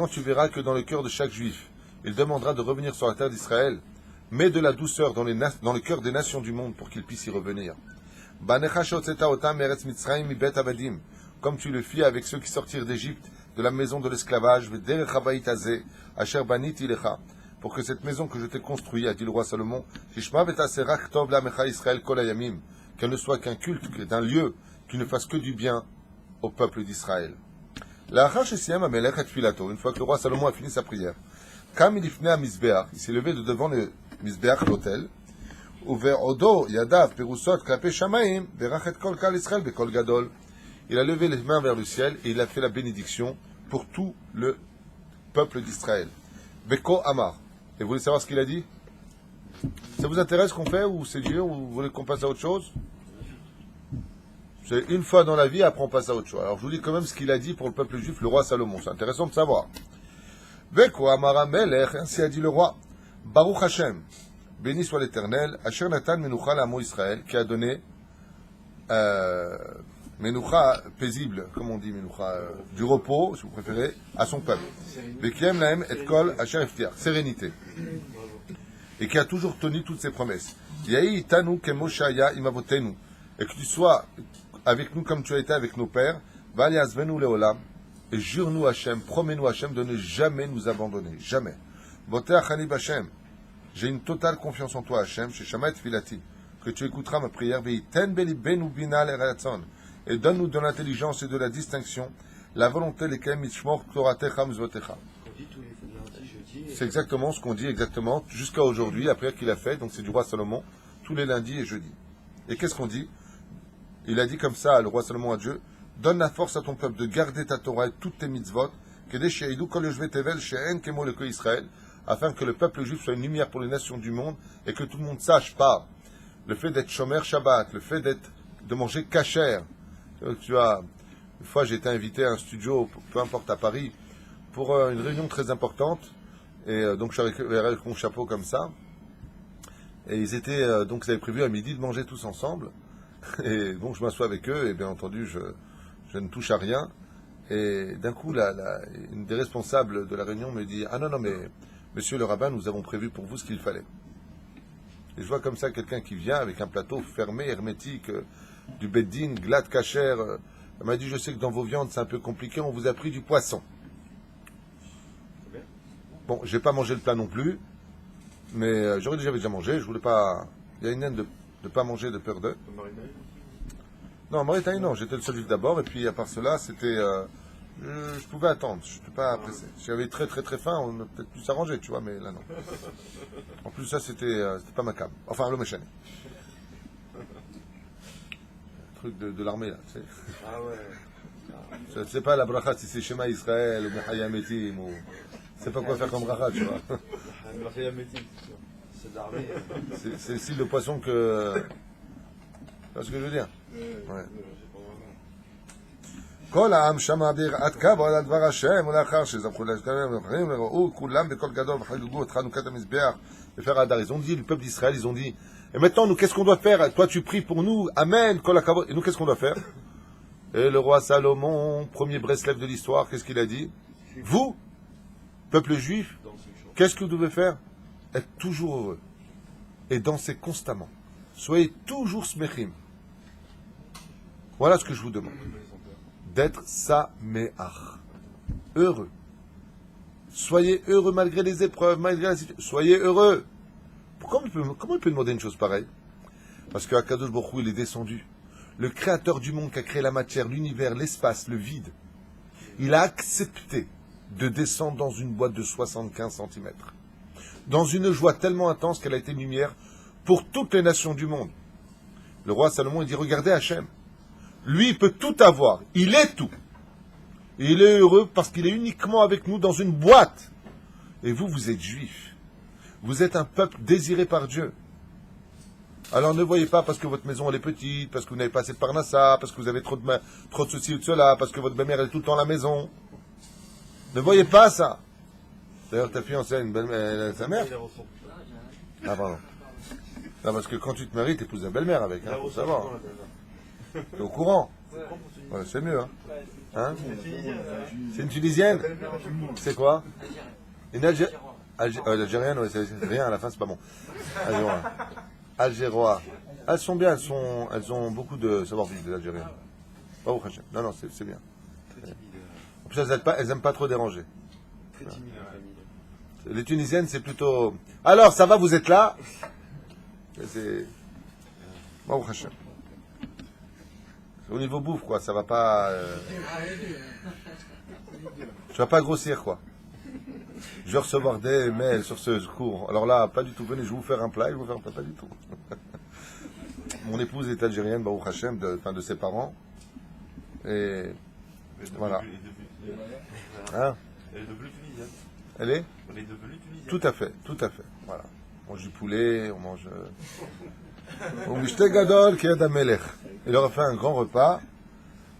tu verras que dans le cœur de chaque juif, il demandera de revenir sur la terre d'Israël, mets de la douceur dans le cœur des nations du monde pour qu'ils puissent y revenir. Comme tu le fis avec ceux qui sortirent d'Égypte, de la maison de l'esclavage, pour que cette maison que je t'ai construite, a dit le roi Salomon, qu'elle ne soit qu'un culte, d'un lieu qui ne fasse que du bien au peuple d'Israël. Une fois que le roi Salomon a fini sa prière, il s'est levé de devant le Mizbeach, l'autel, il a levé les mains vers le ciel et il a fait la bénédiction pour tout le peuple d'Israël. Beko Amar. Et vous voulez savoir ce qu'il a dit? Ça vous intéresse qu'on fait ou c'est dur ou vous voulez qu'on passe à autre chose? C'est une fois dans la vie, après on passe à autre chose. Alors je vous dis quand même ce qu'il a dit pour le peuple juif, le roi Salomon. C'est intéressant de savoir. Beko Amar Amelech, ainsi a dit le roi. Baruch Hashem, béni soit l'Éternel, Asher Natan Menucha l'amo Israël, qui a donné Menucha paisible, comme on dit Menucha, du repos, si vous préférez, à son peuple. Bekiem lahem et kol Asher Eftiach, sérénité. Et qui a toujours tenu toutes ses promesses. Yahi itanu kemoshaya imavotenu, et que tu sois avec nous comme tu as été avec nos pères, Val yazvenu leolam, et jure-nous Hachem, promets-nous Hachem de ne jamais nous abandonner, jamais. Boteach ani b'Hachem, j'ai une totale confiance en toi Hachem, chez Shammai Tfilati, que tu écouteras ma prière, ve'iten belibenu bina l'eratzon, et donne-nous de l'intelligence et de la distinction, la volonté lesquelles mitshmor toratecha mizvotecha. C'est exactement ce qu'on dit exactement jusqu'à aujourd'hui, la prière qu'il a faite, donc c'est du roi Salomon, tous les lundis et jeudis. Et qu'est-ce qu'on dit? Il a dit comme ça, le roi Salomon à Dieu, donne la force à ton peuple de garder ta Torah et toutes tes mitzvot, afin que le peuple juif soit une lumière pour les nations du monde et que tout le monde sache par le fait d'être shomer Shabbat, le fait de manger kasher. Tu vois, une fois j'ai été invité à un studio, peu importe à Paris, pour une réunion très importante, et donc je suis arrivé avec mon chapeau comme ça, et ils étaient donc ils avaient prévu à midi de manger tous ensemble, et donc je m'assois avec eux, et bien entendu je ne touche à rien, et d'un coup une des responsables de la réunion me dit: ah non mais monsieur le rabbin, nous avons prévu pour vous ce qu'il fallait. Et je vois comme ça quelqu'un qui vient avec un plateau fermé, hermétique, du beddin, glad kasher. Elle m'a dit: je sais que dans vos viandes c'est un peu compliqué, on vous a pris du poisson. Bon, j'ai pas mangé le plat non plus, mais j'avais déjà mangé, je voulais pas. Il y a une haine de ne pas manger de peur d'eux. Non, Maritime, non, j'étais le seul juif d'abord, et puis à part cela, c'était. Je pouvais attendre, je ne peux pas presser. Si j'avais très très très faim, on aurait peut-être pu s'arranger, tu vois, mais là non. En plus, ça c'était pas ma cam. Enfin, l'homme échané. Truc de l'armée là, tu sais. Ah ouais. C'est pas la bracha si c'est Shema Israël ou Mechaya Metim ou. C'est pas quoi faire comme bracha, tu vois. C'est de l'armée. C'est le style de poisson que. Tu vois ce que je veux dire? Ouais. כל העם שמע ביראת כבוד על דבר השם ולאחר שזבחו להשתמם ולאחרים וראו כולם בקול גדול וחגגו את חנוכת המזבח בפר הדar. Ils ont dit, le peuple d'Israël, ils ont dit: et maintenant nous qu'est-ce qu'on doit faire? Toi tu pries pour nous, amen, kol hakavod. Et nous qu'est-ce qu'on doit faire? Et le roi Salomon, premier Breslev de l'histoire, qu'est-ce qu'il a dit? Vous, peuple juif, qu'est-ce que vous devez faire? Être toujours heureux et danser constamment. Soyez toujours smechim. Voilà ce que je vous demande. D'être sameach, heureux. Soyez heureux malgré les épreuves, malgré la situation. Soyez heureux. comment il peut demander une chose pareille? Parce que Akadosh Baruch Hu, il est descendu. Le créateur du monde qui a créé la matière, l'univers, l'espace, le vide, il a accepté de descendre dans une boîte de 75 cm. Dans une joie tellement intense qu'elle a été lumière pour toutes les nations du monde. Le roi Salomon, il dit, regardez Hachem. Lui, il peut tout avoir. Il est tout. Et il est heureux parce qu'il est uniquement avec nous dans une boîte. Et vous, vous êtes juifs. Vous êtes un peuple désiré par Dieu. Alors ne voyez pas parce que votre maison elle est petite, parce que vous n'avez pas assez de parnassa, parce que vous avez trop de ceci ou de cela, parce que votre belle-mère elle est tout le temps à la maison. Ne voyez pas ça. D'ailleurs, ta fiancée a une belle-mère, sa mère. Ah pardon. Non, parce que quand tu te maries, tu épouses la belle-mère avec, hein, faut savoir. T'es au courant. Ouais, c'est mieux, hein. Hein? C'est une Tunisienne. C'est quoi? Une Algérienne, ouais, c'est rien, à la fin c'est pas bon. Algérois. Elles sont bien, elles ont beaucoup de savoir-vivre, les Algériennes. Oh, non, non, c'est bien. En plus, elles aiment pas trop déranger. Les Tunisiennes, c'est plutôt... Alors, ça va, vous êtes là? C'est... Au niveau bouffe, quoi, ça va pas... Tu vas pas grossir, quoi. Je vais recevoir des mails sur ce cours. Alors là, pas du tout. Venez, je vais vous faire un plat, je vais vous faire un plat, pas du tout. Mon épouse est algérienne, Baruch Hashem, de ses parents. Et voilà. Hein? Elle est devenue tunisienne. Elle est? Elle est devenue tunisienne. Tout à fait, tout à fait. Voilà. On mange du poulet, on mange... On mange gadol qui est melech. Il leur a fait un grand repas.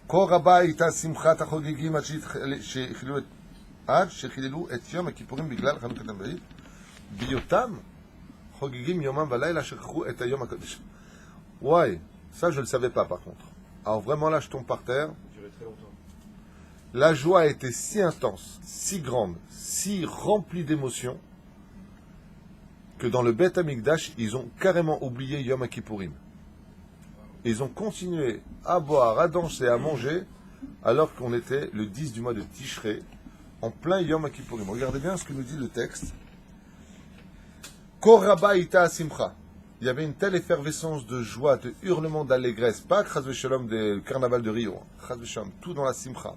Koraba ita simchat achogigim achit עד שחיללו את יום הכיפורים בגלל חנוכת הברית, בהיותם חוגגים יומם ולילה שכחו את היום הקדוש. Ouais, ça je ne le savais pas par contre. Alors vraiment là je tombe par terre. La joie a été si intense, si grande, si remplie d'émotions, que dans le Beth Amikdash, ils ont carrément oublié Yom Kippourim. Ils ont continué à boire, à danser, à manger, alors qu'on était le 10 du mois de Tishrei, en plein Yom Kippourim. Regardez bien ce que nous dit le texte. Koraba ita simcha. Il y avait une telle effervescence de joie, de hurlements d'allégresse, pas Chaz v'Shalom du carnaval de Rio, Chaz v'Shalom, tout dans la simcha.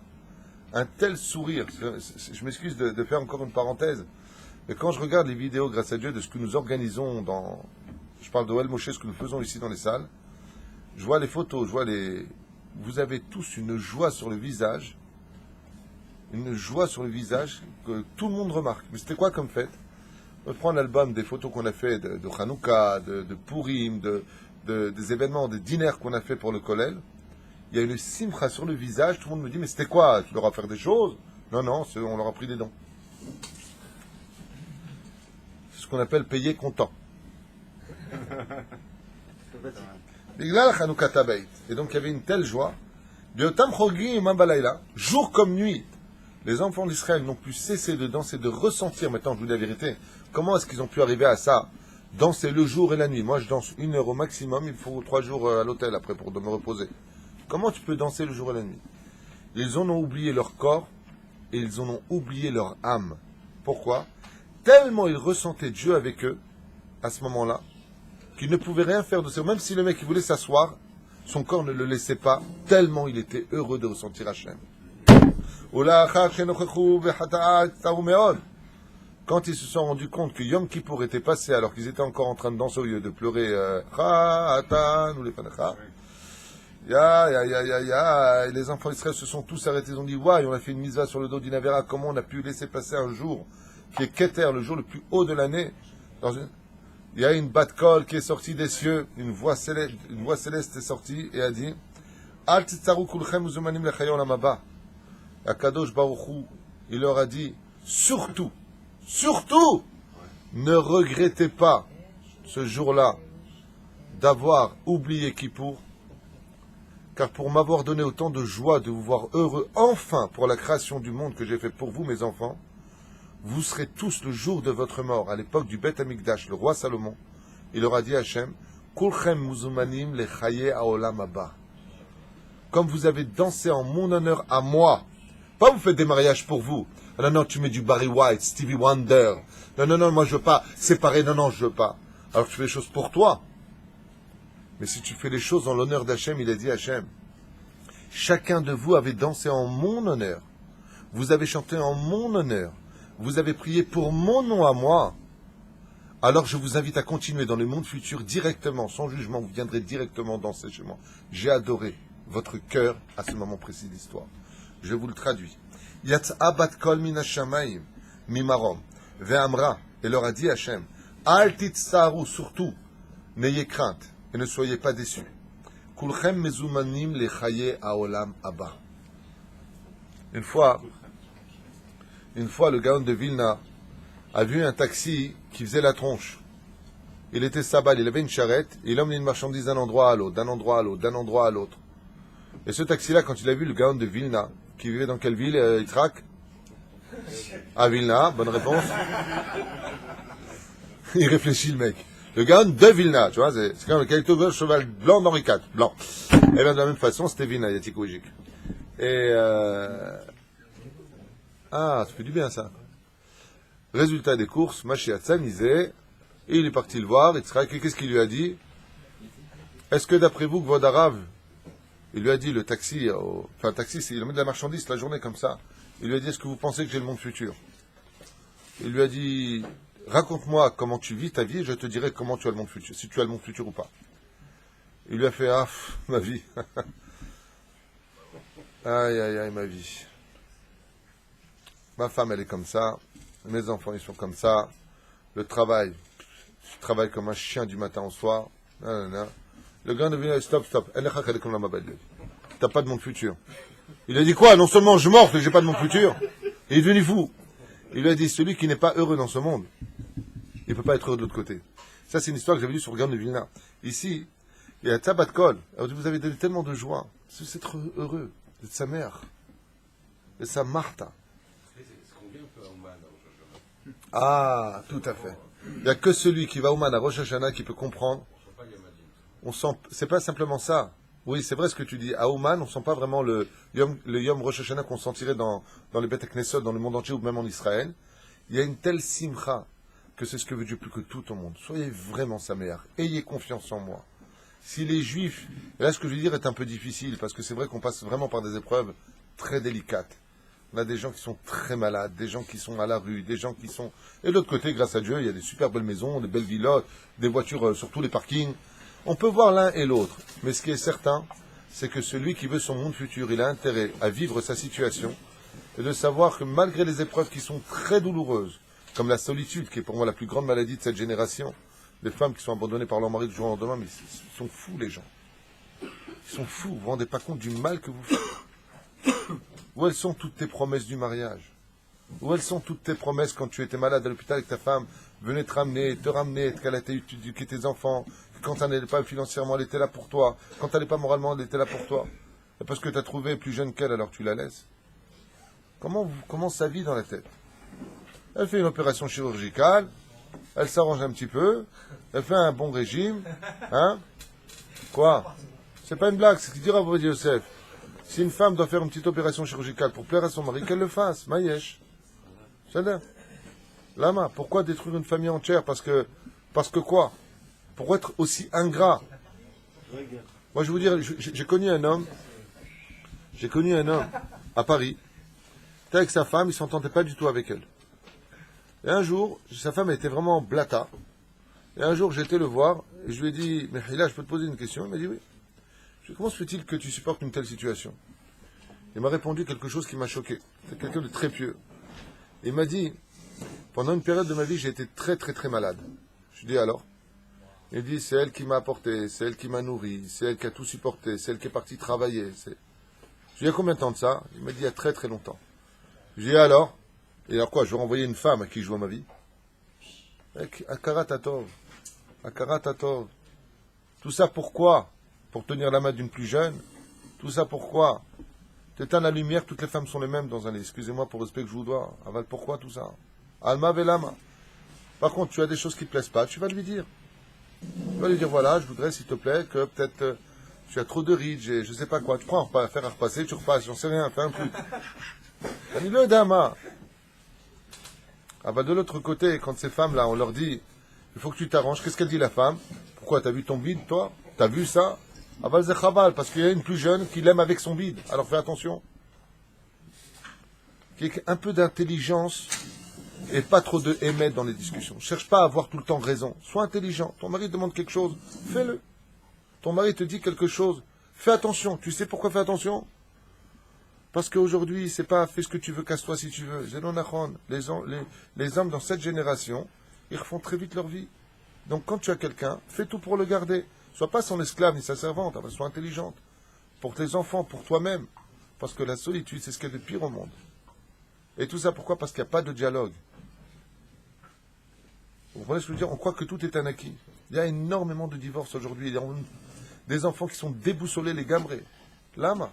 Un tel sourire. Je m'excuse de faire encore une parenthèse, mais quand je regarde les vidéos, grâce à Dieu, de ce que nous organisons dans... Je parle de Oel Moshe, ce que nous faisons ici dans les salles, je vois les photos, je vois les... Vous avez tous une joie sur le visage, que tout le monde remarque. Mais c'était quoi comme fête? On prend l'album des photos qu'on a fait de Hanouka, de Purim, des événements, des dîners qu'on a fait pour le Kollel. Il y a une simcha sur le visage, tout le monde me dit, mais c'était quoi? Tu leur as fait des choses? Non, non, on leur a pris des dons. C'est ce qu'on appelle payer content. Et donc il y avait une telle joie. Jour comme nuit, les enfants d'Israël n'ont plus cessé de danser, de ressentir. Maintenant, je vous dis la vérité. Comment est-ce qu'ils ont pu arriver à ça? Danser le jour et la nuit. Moi, je danse 1 heure au maximum. Il faut 3 jours à l'hôtel après pour me reposer. Comment tu peux danser le jour et la nuit? Ils en ont oublié leur corps et ils en ont oublié leur âme. Pourquoi? Tellement ils ressentaient Dieu avec eux à ce moment-là qu'ils ne pouvaient rien faire de ça. Même si le mec il voulait s'asseoir, son corps ne le laissait pas. Tellement il était heureux de ressentir Hachem. Quand ils se sont rendus compte que Yom Kippour était passé alors qu'ils étaient encore en train de danser au lieu de pleurer les enfants d'Israël se sont tous arrêtés, ils ont dit ouais, on a fait une mitzvah sur le dos d'une Avera, comment on a pu laisser passer un jour qui est Keter, le jour le plus haut de l'année. Il y a une bat-kol qui est sortie des cieux, une voix céleste est sortie et a dit Al titzaru kulchem uzumanim lechayol hamaba. Akadosh Baruch Hu, il leur a dit surtout, ne regrettez pas ce jour-là d'avoir oublié Kippour, car pour m'avoir donné autant de joie de vous voir heureux enfin pour la création du monde que j'ai fait pour vous, mes enfants, vous serez tous le jour de votre mort. À l'époque du Beth Amikdash, le roi Salomon, il leur a dit à Hachem, Kulchem muzumanim lechaye haolam haba. Comme vous avez dansé en mon honneur à moi, pas vous faites des mariages pour vous. Non, non, tu mets du Barry White, Stevie Wonder. Non, moi je veux pas séparer. Non, je veux pas. alors tu fais les choses pour toi. Mais si tu fais les choses en l'honneur d'Hachem, il a dit Hachem, chacun de vous avait dansé en mon honneur. Vous avez chanté en mon honneur. Vous avez prié pour mon nom à moi. Alors je vous invite à continuer dans le monde futur directement, sans jugement. Vous viendrez directement danser chez moi. J'ai adoré votre cœur à ce moment précis de l'histoire. Je vous le traduis. Yatsa bat kol mina shamayim mimarom ve'amra, et leur a dit Hachem, al titsaru, surtout, n'ayez crainte et ne soyez pas déçus. Kulchem mezumanim lechaye haolam haba. Une fois, le Gaon de Vilna a vu un taxi qui faisait la tronche. Il était sabal, il avait une charrette, et il emmenait une marchandise d'un endroit à l'autre, d'un endroit à l'autre, d'un endroit à l'autre. Et ce taxi-là, quand il a vu le Gaon de Vilna, qui vivait dans quelle ville, Yitzhak? À Vilna, bonne réponse. Il réfléchit, le mec. Le Gaon de Vilna, tu vois, c'est comme le cheval blanc d'Henri IV, blanc. Et bien de la même façon, c'était Vilna, Yatik Oujik. Et ça fait du bien, ça. Résultat des courses, Mashiach s'amusait, et il est parti le voir, et qu'est-ce qu'il lui a dit? Est-ce que d'après vous, Gvodarav, il lui a dit, le taxi, il met de la marchandise la journée comme ça, il lui a dit, est-ce que vous pensez que j'ai le monde futur? Il lui a dit, raconte-moi comment tu vis ta vie, et je te dirai comment tu as le monde futur, si tu as le monde futur ou pas. Il lui a fait, ma vie. Aïe, aïe, aïe, ma vie. Ma femme, elle est comme ça. Mes enfants, ils sont comme ça. Le travail, je travaille comme un chien du matin au soir. Nanana. Le gars devient stop. T'as pas de monde futur. Il a dit quoi? Non seulement je mords, mais j'ai pas de monde futur. Il est devenu fou. Il lui a dit, celui qui n'est pas heureux dans ce monde, il peut pas être heureux de l'autre côté. Ça, c'est une histoire que j'avais lue sur le Gaon de Vilna. Ici, il y a Tabat Kol. Vous avez donné tellement de joie. C'est être heureux de sa mère, de sa Martha. Ah, tout à fait. Il n'y a que celui qui va au Man à Rosh Hashanah qui peut comprendre. On sent, c'est pas simplement ça. Oui, c'est vrai ce que tu dis. À Ouman, on sent pas vraiment le Yom Rosh Hashanah qu'on sentirait dans les Beth Knesset, dans le monde entier ou même en Israël. Il y a une telle simcha que c'est ce que veut Dieu plus que tout au monde. Soyez vraiment sa mère. Ayez confiance en moi. Si les Juifs, et là ce que je veux dire est un peu difficile, parce que c'est vrai qu'on passe vraiment par des épreuves très délicates. On a des gens qui sont très malades, des gens qui sont à la rue, des gens qui sont... Et de l'autre côté, grâce à Dieu, il y a des super belles maisons, des belles villas, des voitures sur tous les parkings. On peut voir l'un et l'autre. Mais ce qui est certain, c'est que celui qui veut son monde futur, il a intérêt à vivre sa situation et de savoir que malgré les épreuves qui sont très douloureuses, comme la solitude, qui est pour moi la plus grande maladie de cette génération, des femmes qui sont abandonnées par leur mari du jour au lendemain, mais ils sont fous, les gens. Ils sont fous, vous ne vous rendez pas compte du mal que vous faites. Où elles sont toutes tes promesses du mariage? Où elles sont toutes tes promesses quand tu étais malade à l'hôpital et que ta femme venait te ramener, qu'elle a éduqué tes enfants, quand elle n'allait pas financièrement, elle était là pour toi, quand elle n'allait pas moralement, elle était là pour toi. Et parce que tu as trouvé plus jeune qu'elle, alors tu la laisses. Comment ça vit dans la tête? Elle fait une opération chirurgicale, elle s'arrange un petit peu, elle fait un bon régime, hein? Quoi? C'est pas une blague, c'est ce qu'il dira à Rabbi Yosef. Si une femme doit faire une petite opération chirurgicale pour plaire à son mari, qu'elle le fasse, maïesh. C'est-à-dire, Lama, pourquoi détruire une famille entière? Parce que quoi? Pourquoi être aussi ingrat? Moi, je vais vous dire, j'ai connu un homme à Paris, il était avec sa femme, il ne s'entendait pas du tout avec elle. Et un jour, sa femme était vraiment blata. Et un jour, j'étais le voir, et je lui ai dit, mais là, je peux te poser une question? Il m'a dit oui. Je lui ai dit, comment se fait-il que tu supportes une telle situation? Il m'a répondu quelque chose qui m'a choqué. C'est quelqu'un de très pieux. Et il m'a dit, pendant une période de ma vie, j'ai été très très très malade. Je lui ai dit alors? Il dit, c'est elle qui m'a apporté, c'est elle qui m'a nourri, c'est elle qui a tout supporté, c'est elle qui est partie travailler. Je lui ai dit, il y a combien de temps de ça? Il m'a dit, il y a très très longtemps. Je lui ai dit, alors? Et alors quoi, je vais renvoyer une femme à qui je dois ma vie? Akara Tatov. Tout ça pourquoi? Pour tenir la main d'une plus jeune? Tout ça pourquoi? T'éteins la lumière, toutes les femmes sont les mêmes dans un lit. Excusez-moi pour le respect que je vous dois. Aval, pourquoi tout ça? Alma velama. Par contre, tu as des choses qui ne te plaisent pas, tu vas lui dire. Tu vas lui dire, voilà, je voudrais, s'il te plaît, que peut-être tu as trop de rides, je ne sais pas quoi. Tu prends un fer à repasser, tu repasses, j'en sais rien, fais un truc. Dis-le, dama. Ah bah de l'autre côté, quand ces femmes-là, on leur dit, Il faut que tu t'arranges. Qu'est-ce qu'elle dit la femme? Pourquoi? T'as vu ton bide, toi? T'as vu ça? Aval Zechabal, parce qu'il y a une plus jeune qui l'aime avec son bide. Alors fais attention. Qu'il y ait un peu d'intelligence et pas trop de émettre dans les discussions. Cherche pas à avoir tout le temps raison. Sois intelligent. Ton mari te demande quelque chose, fais-le. Ton mari te dit quelque chose, fais attention. Tu sais pourquoi fais attention? Parce qu'aujourd'hui, c'est pas fais ce que tu veux, casse-toi si tu veux. Les hommes dans cette génération, ils refont très vite leur vie. Donc quand tu as quelqu'un, fais tout pour le garder. Sois pas son esclave ni sa servante, sois intelligente. Pour tes enfants, pour toi-même. Parce que la solitude, c'est ce qu'il y a de pire au monde. Et tout ça pourquoi? Parce qu'il n'y a pas de dialogue. Vous comprenez ce que je veux dire? On croit que tout est un acquis. Il y a énormément de divorces aujourd'hui. Il y a des enfants qui sont déboussolés, les gambrés. Lama.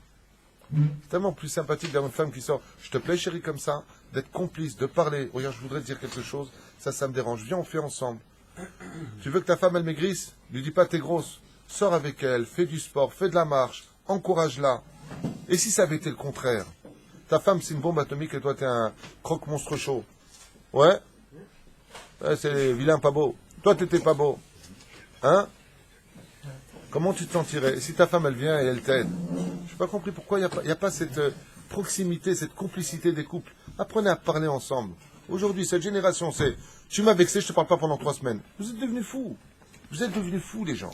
C'est tellement plus sympathique d'avoir une femme qui sort. Je te plais, chérie, comme ça, d'être complice, de parler. Regarde, je voudrais te dire quelque chose. Ça me dérange. Viens, on fait ensemble. Tu veux que ta femme, elle maigrisse? Lui dis pas t'es grosse. Sors avec elle, fais du sport, fais de la marche, encourage-la. Et si ça avait été le contraire? Ta femme, c'est une bombe atomique et toi, t'es un croque-monstre chaud. Ouais, c'est vilain, pas beau. Toi, t'étais pas beau. Hein? Comment tu te sentirais? Et si ta femme, elle vient et elle t'aide? Je n'ai pas compris pourquoi il n'y a pas cette proximité, cette complicité des couples. Apprenez à parler ensemble. Aujourd'hui, cette génération, c'est « Tu m'as vexé, je ne te parle pas pendant 3 semaines. » Vous êtes devenus fous. Vous êtes devenus fous, les gens.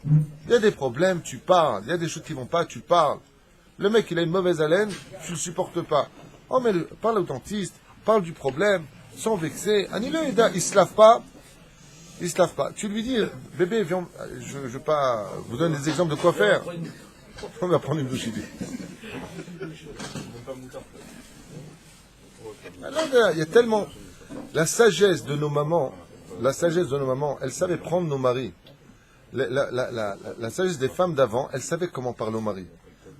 Il y a des problèmes, tu parles. Il y a des choses qui ne vont pas, tu parles. Le mec, il a une mauvaise haleine, tu ne le supportes pas. Oh, mais parle au dentiste, parle du problème, sans vexer. Anile, il ne se lave pas. Il ne se lave pas. Tu lui dis, bébé, viens, je ne veux pas vous donner des exemples de quoi faire. On va prendre une douche, il dit. Alors, il y a tellement... La sagesse de nos mamans, elles savaient prendre nos maris. La sagesse des femmes d'avant, elles savaient comment parler aux maris.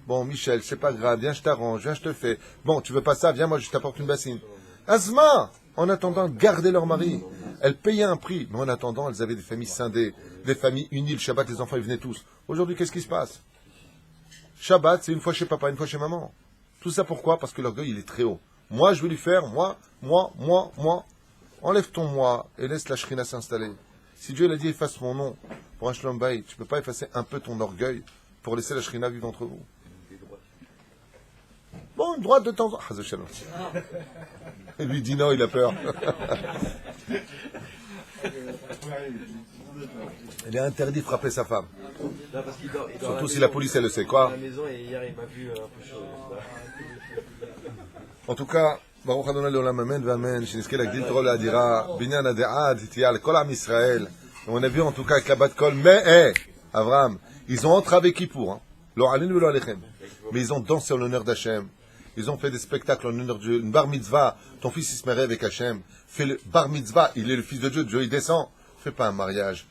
Bon, Michel, c'est pas grave, viens, je t'arrange, viens, je te fais. Bon, tu veux pas ça, viens, moi, je t'apporte une bassine. Asma, en attendant, garder leur mari. Elles payaient un prix, mais en attendant, elles avaient des familles scindées, des familles unies. Le Shabbat, les enfants, ils venaient tous. Aujourd'hui, qu'est-ce qui se passe? Shabbat, c'est une fois chez papa, une fois chez maman. Tout ça pourquoi? Parce que l'orgueil, il est très haut. Moi, je veux lui faire, moi. Enlève ton moi et laisse la shrina s'installer. Si Dieu l'a dit, efface mon nom pour un shalom bayit, tu ne peux pas effacer un peu ton orgueil pour laisser la shrina vivre entre vous. Bon, une droite de temps en temps. Et lui dit non, il a peur. Il est interdit de frapper sa femme. Non, parce qu'il dort surtout si la police, elle le sait. Quoi? à la maison et hier, il m'a vu un peu chaud. En tout cas, Baruch Adonai Leolam Amen V'Amen, שנזכה להגדיל תורה לאדירה, בניין הדעה, תהיה לכל עם ישראל. On a vu en tout cas avec la bat kol, mais, Abraham, ils ont entravé Kippour, hein. Lo alinu velo alechem. Mais ils ont dansé en l'honneur d'Hachem. Ils ont fait des spectacles en l'honneur de Dieu. Une bar mitzvah, ton fils il se marie avec Hachem. Fais le bar mitzvah, il est le fils de Dieu, Dieu il descend. Fais pas un mariage.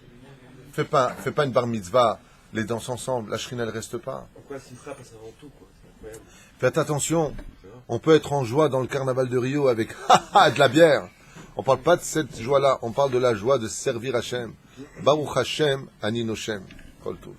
Fais pas une bar mitzvah, les danses ensemble, la shrina elle reste pas. Pourquoi Simcha passe avant tout, quoi? C'est incroyable. Faites attention, on peut être en joie dans le carnaval de Rio avec de la bière. On parle pas de cette joie-là, on parle de la joie de servir Hachem. Baruch Hashem, Ani Noshem. Kol Tov.